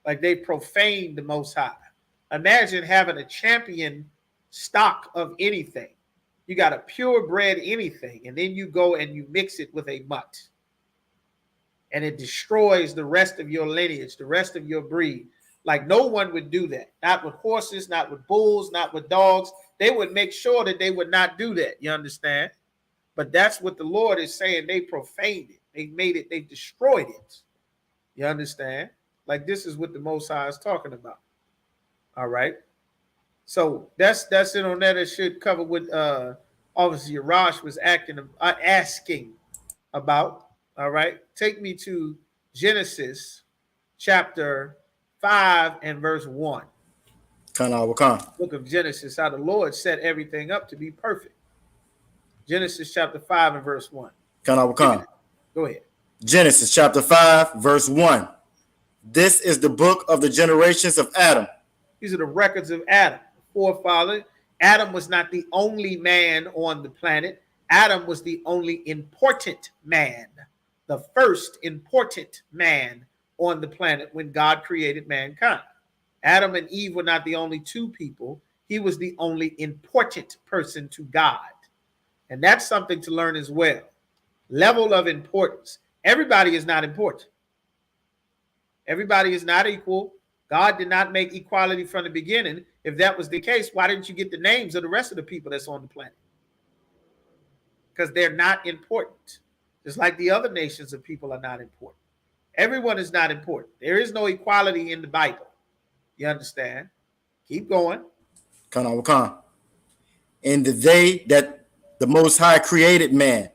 Like, they profaned the Most High. Imagine having a champion stock of anything. You got a purebred anything, and then you go and you mix it with a mutt. And it destroys the rest of your lineage, the rest of your breed. Like, no one would do that. Not with horses, not with bulls, not with dogs. They would make sure that they would not do that. You understand? But that's what the Lord is saying. They profaned it. They made it. They destroyed it. You understand? Like, this is what the Most High is talking about. All right. So that's it on that. It should cover what Officer Yarash was asking about. All right. Take me to Genesis chapter 5 and verse 1. Book of Genesis, how the Lord set everything up to be perfect. Genesis chapter 5 and verse 1. Go ahead. Genesis chapter 5, verse 1. This is the book of the generations of Adam. These are the records of Adam, the forefather. Adam was not the only man on the planet. Adam was the only important man, the first important man on the planet when God created mankind. Adam and Eve were not the only two people. He was the only important person to God. And that's something to learn as well. Level of importance. Everybody is not important. Everybody is not equal. God did not make equality from the beginning. If that was the case, why didn't you get the names of the rest of the people that's on the planet? Because they're not important. Just like the other nations of people are not important. Everyone is not important. There is no equality in the Bible. You understand? Keep going. In the day that the Most High created man.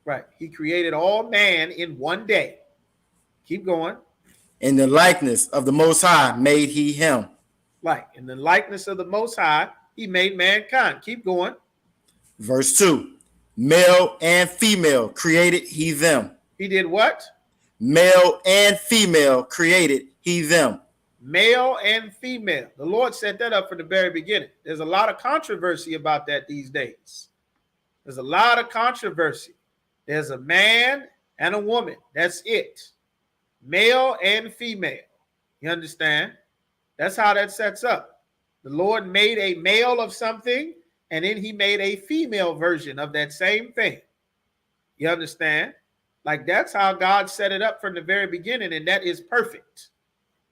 Right. He created all man in one day. Keep going. In the likeness of the Most High made he him. Like, in the likeness of the Most High, he made mankind. Keep going. Verse 2. Male and female created he them. He did what? Male and female created he them. Male and female. The Lord set that up from the very beginning. There's a lot of controversy about that these days. There's a lot of controversy. There's a man and a woman. That's it. Male and female. You understand? That's how that sets up. The Lord made a male of something, and then he made a female version of that same thing. You understand? Like, that's how God set it up from the very beginning, and that is perfect.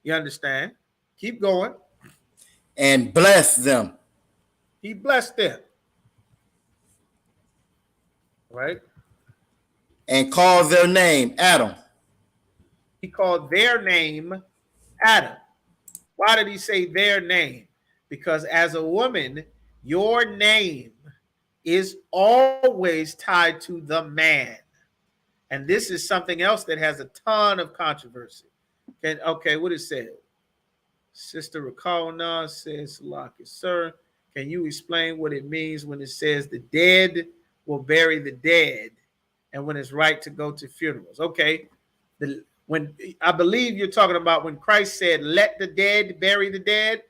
You understand? Keep going. And bless them. He blessed them. Right? And called their name Adam. He called their name Adam. Why did he say their name? Because as a woman, your name is always tied to the man. And this is something else that has a ton of controversy. Okay, what it said? Sister Rakalna says, Salaki, sir, can you explain what it means when it says the dead will bury the dead and when it's right to go to funerals? Okay, when I believe you're talking about when Christ said, let the dead bury the dead.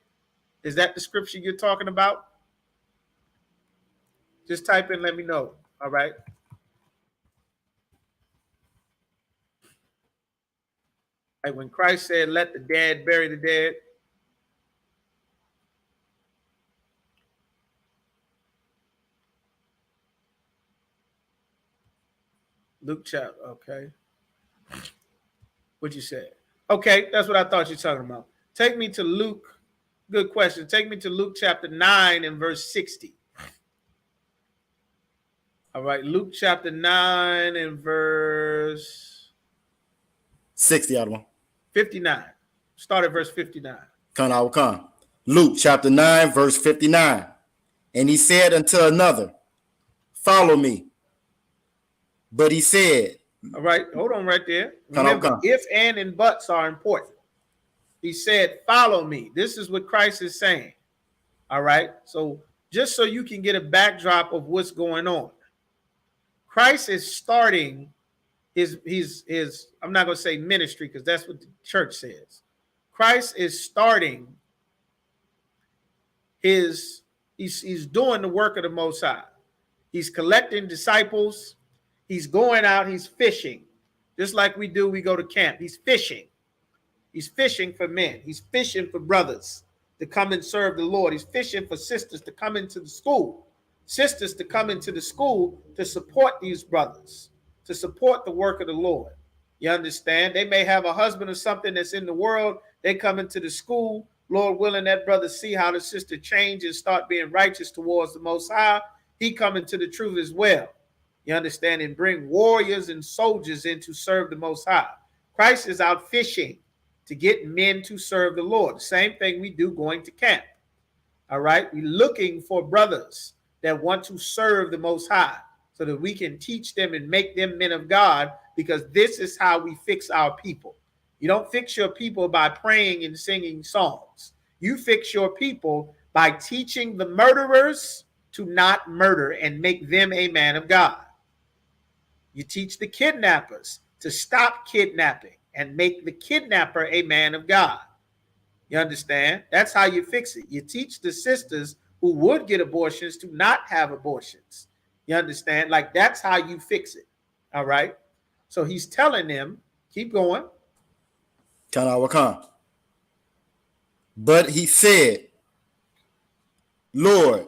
Is that the scripture you're talking about? Just type in, let me know. All right. Like when Christ said, let the dead bury the dead. Luke chapter, okay. What you said? Okay, that's what I thought you were talking about. Take me to Luke. Good question. Take me to Luke chapter 9 and verse 60. All right, Luke chapter 9 and verse 60 out of one. 59. Start at verse 59. I will come. Luke chapter 9, verse 59. And he said unto another, follow me. But he said, all right, hold on right there. Remember, if, and buts are important. He said, follow me. This is what Christ is saying. All right, so just so you can get a backdrop of what's going on. Christ is starting his I'm not going to say ministry because that's what the church says. Christ is starting he's doing the work of the Most High. He's collecting disciples. He's going out. He's fishing. Just like we do, we go to camp. He's fishing. He's fishing for men. He's fishing for brothers to come and serve the Lord. He's fishing for sisters to come into the school. Sisters to come into the school to support these brothers, to support the work of the Lord. You understand? They may have a husband or something that's in the world. They come into the school. Lord willing, that brother see how the sister change and start being righteous towards the Most High. He come into the truth as well. You understand? And bring warriors and soldiers in to serve the Most High. Christ is out fishing to get men to serve the Lord. Same thing we do going to camp. All right? We're looking for brothers that want to serve the Most High so that we can teach them and make them men of God, because this is how we fix our people. You don't fix your people by praying and singing songs. You fix your people by teaching the murderers to not murder and make them a man of God. You teach the kidnappers to stop kidnapping and make the kidnapper a man of God. You understand? That's how you fix it. You teach the sisters who would get abortions to not have abortions. You understand? Like, that's how you fix it. All right? So he's telling them, keep going. But he said, Lord,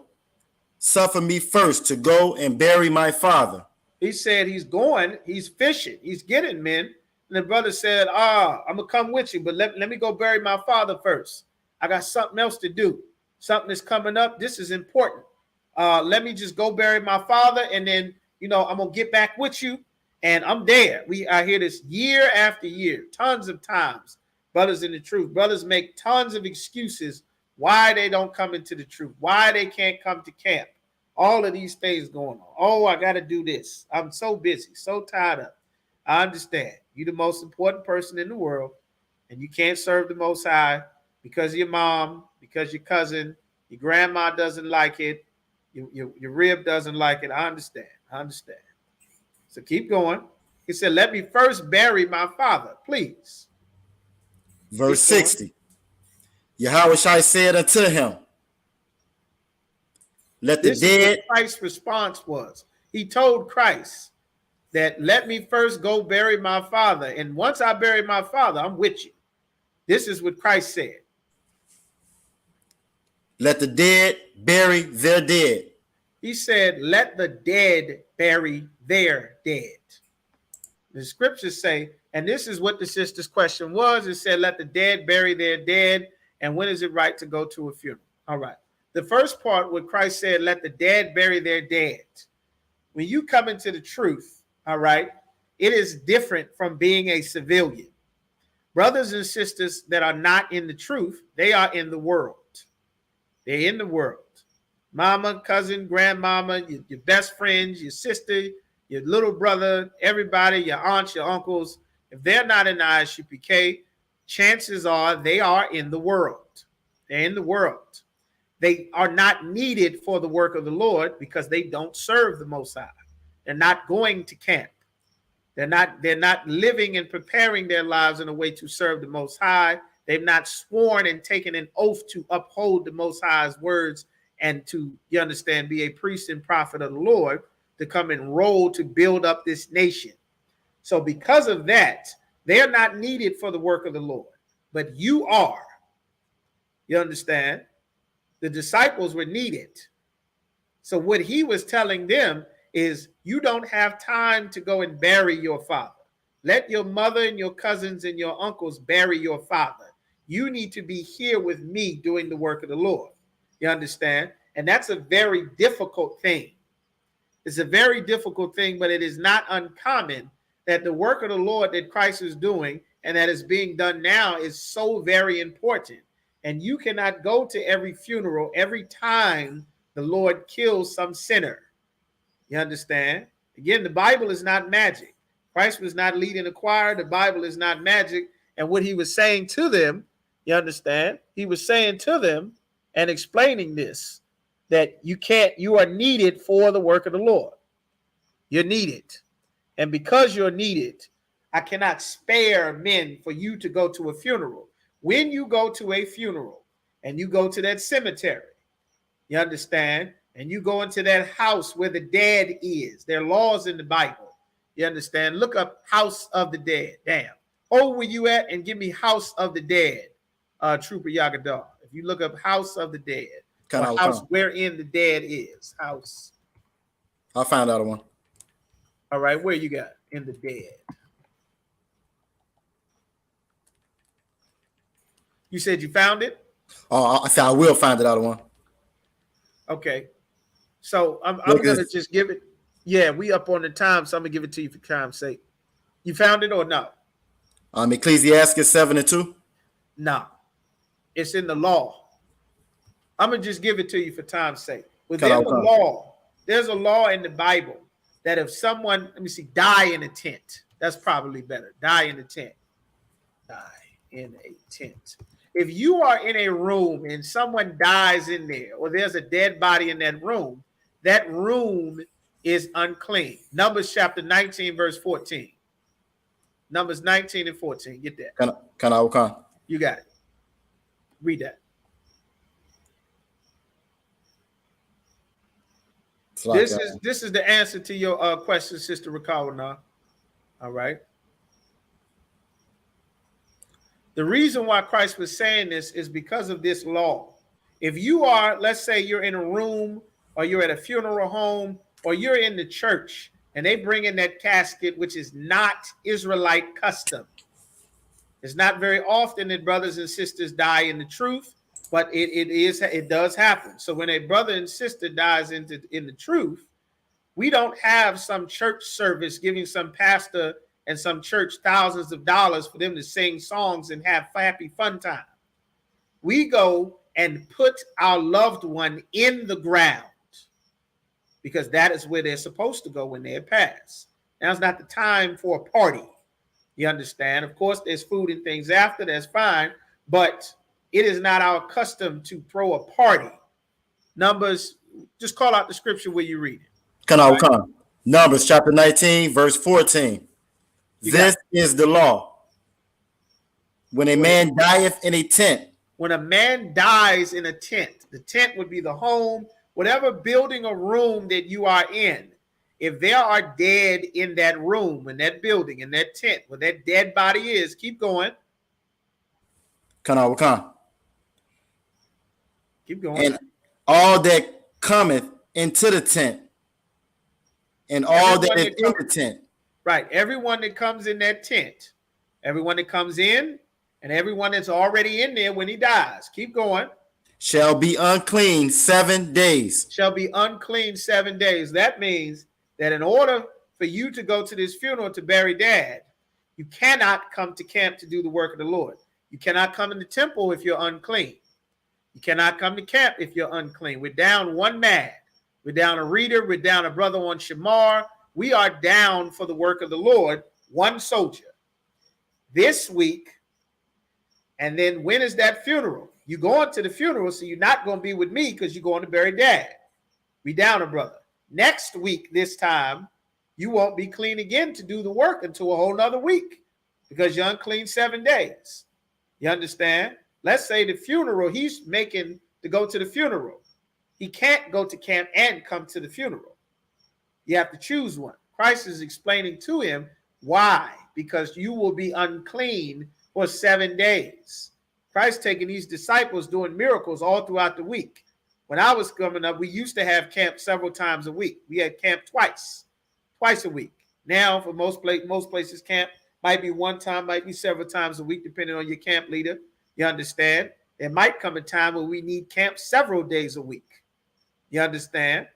suffer me first to go and bury my father. He said he's going, he's fishing, he's getting men. And the brother said, I'm going to come with you, but let me go bury my father first. I got something else to do. Something is coming up. This is important. Let me just go bury my father, and then, I'm going to get back with you. And I'm there. I hear this year after year, tons of times. Brothers in the truth. Brothers make tons of excuses why they don't come into the truth, why they can't come to camp. All of these things going on. Oh, I got to do this. I'm so busy, so tied up. I understand. You're the most important person in the world, and you can't serve the Most High because your mom, because your cousin, your grandma doesn't like it, your rib doesn't like it. I understand. So keep going. He said, let me first bury my father, please. Verse 60. Yahushua said unto him, let the dead. Christ's response was, he told Christ that let me first go bury my father. And once I bury my father, I'm with you. This is what Christ said. Let the dead bury their dead. He said, let the dead bury their dead. The scriptures say, and this is what the sister's question was. It said, let the dead bury their dead. And when is it right to go to a funeral? All right. The first part where Christ said, let the dead bury their dead. When you come into the truth, all right, it is different from being a civilian. Brothers and sisters that are not in the truth, they are in the world. They're in the world. Mama, cousin, grandmama, your best friends, your sister, your little brother, everybody, your aunts, your uncles, if they're not in the ISUPK, chances are they are in the world. They're in the world. They are not needed for the work of the Lord because they don't serve the Most High. They're not going to camp. They're not living and preparing their lives in a way to serve the Most High. They've not sworn and taken an oath to uphold the Most High's words and to, you understand, be a priest and prophet of the Lord, to come and roll to build up this nation. So because of that, they're not needed for the work of the Lord, but you are. You understand? The disciples were needed. So what he was telling them is, you don't have time to go and bury your father. Let your mother and your cousins and your uncles bury your father. You need to be here with me doing the work of the Lord. You understand? And that's a very difficult thing. It's a very difficult thing, but it is not uncommon that the work of the Lord that Christ is doing and that is being done now is so very important. And you cannot go to every funeral every time the Lord kills some sinner. You understand? Again, the Bible is not magic. Christ was not leading a choir. The Bible is not magic. And what he was saying to them, you understand? He was saying to them and explaining this, that you are needed for the work of the Lord. You're needed. And because you're needed, I cannot spare men for you to go to a funeral. When you go to a funeral and you go to that cemetery, you understand, and you go into that house where the dead is, there are laws in the Bible. You understand? Look up House of the Dead. Damn. Oh, where you at? And give me House of the Dead, Trooper Yagadar. If you look up House of the Dead, or house wherein the dead is. House. I'll find out one. All right, where you got in the dead? You said you found it? Oh, I said I will find it out one. Okay. So I'm going to just give it. Yeah, we up on the time, so I'm going to give it to you for time's sake. You found it or no? Ecclesiastes 7:2. No. It's in the law. I'm going to just give it to you for time's sake. Within the law, there's a law in the Bible that if someone, let me see, die in a tent. That's probably better. Die in a tent. Die in a tent. If you are in a room and someone dies in there, or there's a dead body in that room is unclean. Numbers chapter 19, verse 14. Numbers 19 and 14. Get that. You got it. Read that. This is the answer to your question, Sister Rakawana. All right. The reason why Christ was saying this is because of this law. If you are, let's say you're in a room, or you're at a funeral home, or you're in the church, and they bring in that casket, which is not Israelite custom. It's not very often that brothers and sisters die in the truth, but it does happen. So when a brother and sister dies in the truth, we don't have some church service giving some pastor and some church thousands of dollars for them to sing songs and have happy fun time. We go and put our loved one in the ground because that is where they're supposed to go when they're passed. Now it's not the time for a party. You understand? Of course, there's food and things after, that's fine, but it is not our custom to throw a party. Numbers, just call out the scripture where you read it. Right? Numbers chapter 19, verse 14. This is the law. When a man dieth in a tent. When a man dies in a tent, the tent would be the home, whatever building or room that you are in. If there are dead in that room, in that building, in that tent, where that dead body is, keep going. Keep going. And all that cometh into the tent, and all that is in the tent. Right. Everyone that comes in that tent, everyone that comes in, and everyone that's already in there when he dies. Keep going. Shall be unclean 7 days. Shall be unclean 7 days. That means that in order for you to go to this funeral to bury dad, You cannot come to camp to do the work of the Lord. You cannot come in the temple if you're unclean. You cannot come to camp if you're unclean. We're down one man. We're down a reader. We're down a brother on Shamar. We are down for the work of the Lord, one soldier. This week, and then when is that funeral? You're going to the funeral, so you're not going to be with me because you're going to bury dad. We down a brother. Next week, this time, you won't be clean again to do the work until a whole nother week because you're unclean 7 days. You understand? Let's say the funeral, he's making to go to the funeral. He can't go to camp and come to the funeral. You have to choose one. Christ is explaining to him why. Because you will be unclean for 7 days. Christ taking these disciples doing miracles all throughout the week. When I was coming up, we used to have camp several times a week. We had camp twice a week. Now, for most places, camp might be one time, might be several times a week, depending on your camp leader. You understand? There might come a time where we need camp several days a week. You understand?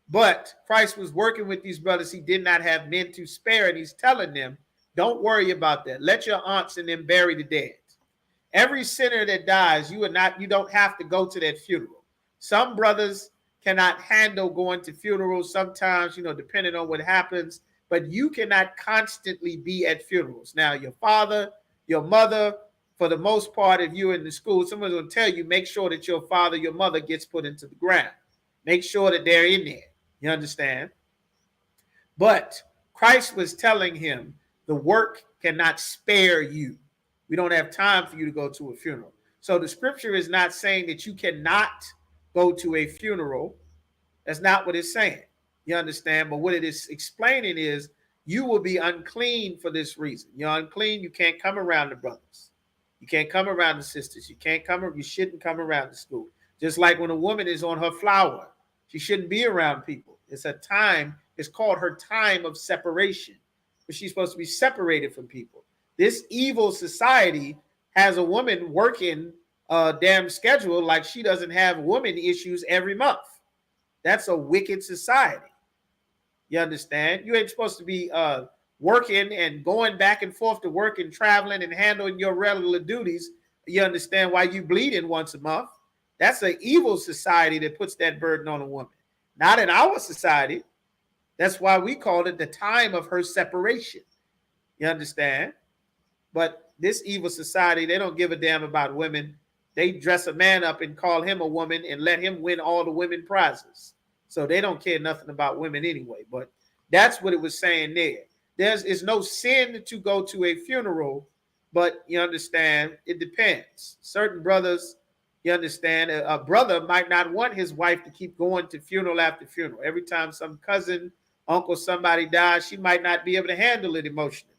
But Christ was working with these brothers. He did not have men to spare, and he's telling them, don't worry about that. Let your aunts and them bury the dead. Every sinner that dies, you don't have to go to that funeral. Some brothers cannot handle going to funerals sometimes, depending on what happens, but you cannot constantly be at funerals. Now, your father, your mother, for the most part, if you're in the school, someone's going to tell you, make sure that your father, your mother gets put into the ground. Make sure that they're in there. You understand? But Christ was telling him, the work cannot spare you. We don't have time for you to go to a funeral. So the scripture is not saying that you cannot go to a funeral. That's not what it's saying. You understand? But what it is explaining is you will be unclean for this reason. You're unclean. You can't come around the brothers. You can't come around the sisters. You shouldn't come around the school. Just like when a woman is on her flower, she shouldn't be around people. It's a time. It's called her time of separation. But she's supposed to be separated from people. This evil society has a woman working a damn schedule like she doesn't have woman issues every month. That's a wicked society. You understand? You ain't supposed to be working and going back and forth to work and traveling and handling your regular duties. You understand why you bleeding once a month? That's an evil society that puts that burden on a woman. Not in our society. That's why we call it the time of her separation. You understand? But this evil society, they don't give a damn about women. They dress a man up and call him a woman and let him win all the women prizes. So they don't care nothing about women anyway. But that's what it was saying there. It's no sin to go to a funeral, but you understand, it depends. Certain brothers, you understand, a brother might not want his wife to keep going to funeral after funeral. Every time some cousin, uncle, somebody dies, she might not be able to handle it emotionally.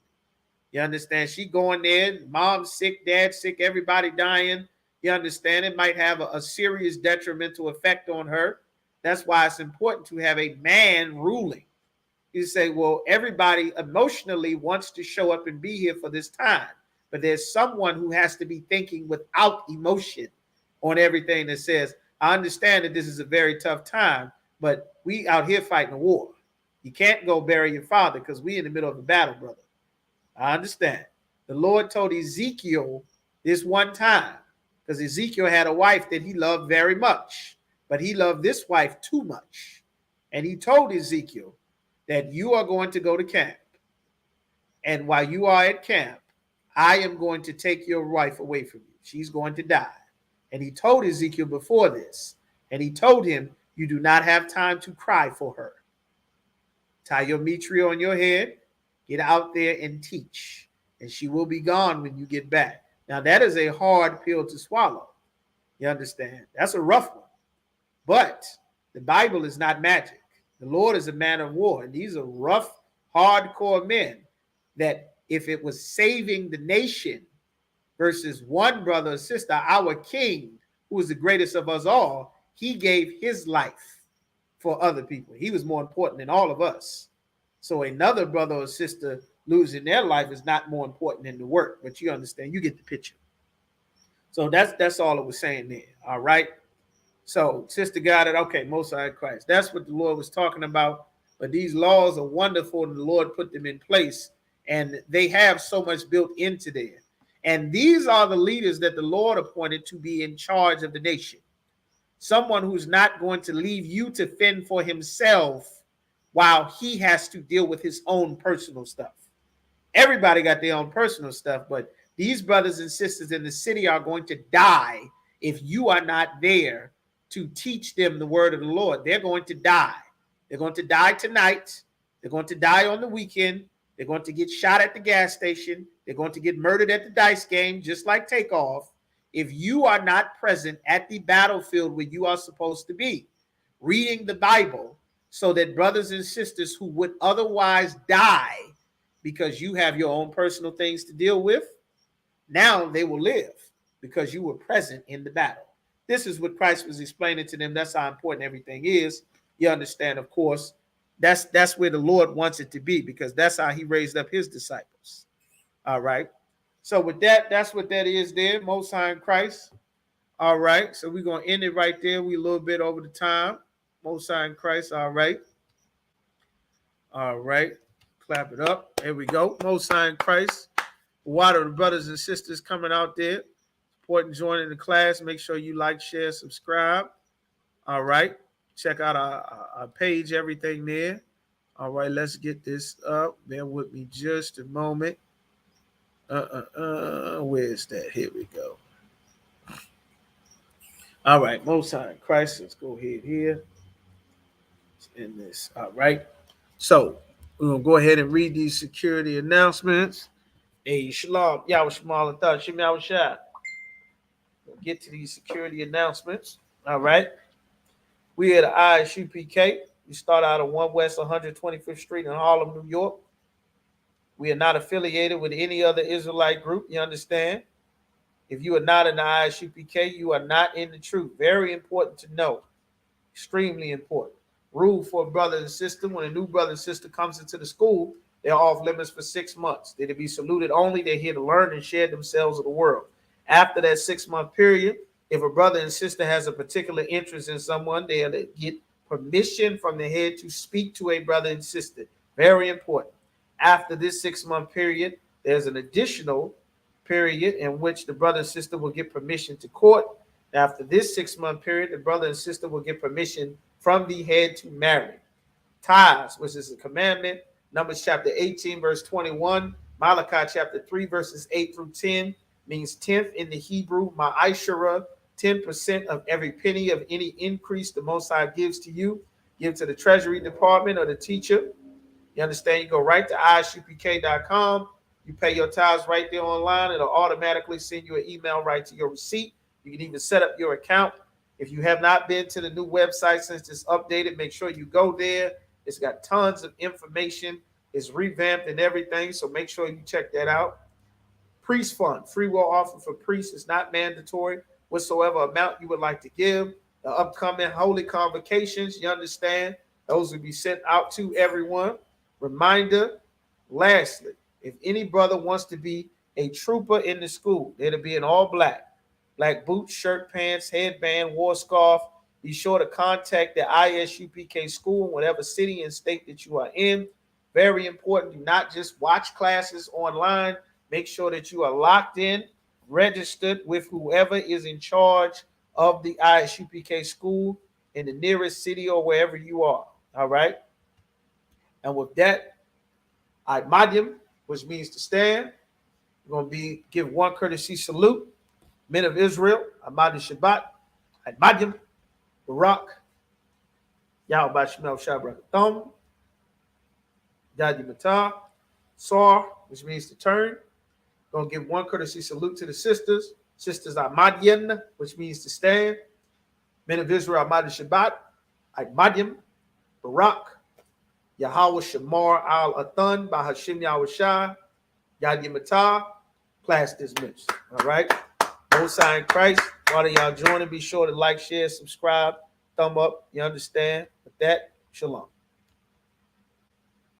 You understand? She going there, mom's sick, dad's sick, everybody dying. You understand? It might have a serious detrimental effect on her. That's why it's important to have a man ruling. You say, well, everybody emotionally wants to show up and be here for this time. But there's someone who has to be thinking without emotion on everything that says, I understand that this is a very tough time, but we out here fighting a war. You can't go bury your father because we in the middle of a battle, brother. I understand. The Lord told Ezekiel this one time, because Ezekiel had a wife that he loved very much, but he loved this wife too much. And he told Ezekiel that you are going to go to camp. And while you are at camp, I am going to take your wife away from you. She's going to die. And he told Ezekiel before this, and he told him, you do not have time to cry for her. Tie your mitre on your head, get out there and teach, and she will be gone when you get back. Now, that is a hard pill to swallow. You understand? That's a rough one. But the Bible is not magic. The Lord is a man of war, and these are rough, hardcore men that if it was saving the nation versus one brother or sister, our king, who is the greatest of us all, he gave his life for other people. He was more important than all of us. So another brother or sister losing their life is not more important than the work. But you understand, you get the picture. So that's all it was saying there. All right. So sister got it. Okay, Most High Christ. That's what the Lord was talking about. But these laws are wonderful, and the Lord put them in place. and they have so much built into there. And these are the leaders that the Lord appointed to be in charge of the nation. Someone who's not going to leave you to fend for himself while he has to deal with his own personal stuff. Everybody got their own personal stuff, but these brothers and sisters in the city are going to die if you are not there to teach them the word of the Lord. They're going to die. They're going to die tonight. They're going to die on the weekend. They're going to get shot at the gas station. They're going to get murdered at the dice game, just like Takeoff, if you are not present at the battlefield where you are supposed to be, reading the Bible, so that brothers and sisters who would otherwise die because you have your own personal things to deal with, now they will live because you were present in the battle. This is what Christ was explaining to them. That's how important everything is. You understand, of course, that's where the Lord wants it to be, because that's how he raised up his disciples. All right. So with that, that's what that is there. Most High in Christ. All right. So we're going to end it right there. We a little bit over the time. Most High in Christ. All right. All right. Clap it up. There we go. Most High in Christ. What are the brothers and sisters coming out there? Important joining the class. Make sure you like, share, subscribe. All right. Check out our page, everything there. All right. Let's get this up. Bear with me just a moment. Where's that? Here we go. All right. Most High in Christ. Let's go ahead here. Let's end this. All right. So we're going to go ahead and read these security announcements. Hey, Shalom. Yahweh Shema Thought. Shem Yahweh Shai. We'll get to these security announcements. All right. We at the ISUPK. We start out at 1 West 125th Street in Harlem, New York. We are not affiliated with any other Israelite group. You understand? If you are not in the ISUPK, you are not in the truth. Very important to know. Extremely important. Rule for a brother and sister: when a new brother and sister comes into the school, they're off limits for 6 months. They're to be saluted only. They're here to learn and share themselves with the world. After that 6-month period, if a brother and sister has a particular interest in someone, they'll get permission from the head to speak to a brother and sister. Very important. After this 6-month period, there's an additional period in which the brother and sister will get permission to court. After this 6-month period, the brother and sister will get permission from the head to marry. Tithes, which is a commandment, Numbers chapter 18, verse 21, Malachi chapter 3, verses 8 through 10, means 10th in the Hebrew, ma'ashara, 10% of every penny of any increase the Most High gives to you. Give to the Treasury Department or the teacher. You understand? You go right to ISUPK.com. You pay your tithes right there online. It'll automatically send you an email right to your receipt. You can even set up your account. If you have not been to the new website since it's updated, make sure you go there. It's got tons of information. It's revamped and everything, so make sure you check that out. Priest Fund, free will offer for priests is not mandatory. Whatsoever amount you would like to give. The upcoming holy convocations, you understand, those will be sent out to everyone. Reminder, lastly, if any brother wants to be a trooper in the school, it'll be in all black. Black boots, shirt, pants, headband, war scarf. Be sure to contact the ISUPK school in whatever city and state that you are in. Very important. Do not just watch classes online. Make sure that you are locked in, registered with whoever is in charge of the ISUPK school in the nearest city or wherever you are. All right. And with that, Madyam, which means to stand, we're going to give one courtesy salute. Men of Israel, Ahmadi Shabbat, Madyam, Barak, Yahweh Shemel Shabrakathom, Yadi Matah, Sar, which means to turn. Going to give one courtesy salute to the sisters. Sisters Ahmadyan, which means to stand. Men of Israel, Ahmadi Shabbat, Madyam, Barak, Yahweh Shamar Al Athan, Bahashim Yahweh Shai, Yadi Matah. Class dismissed. All right. Most High in Christ. While y'all joining, be sure to like, share, subscribe, thumb up. You understand? With that, shalom.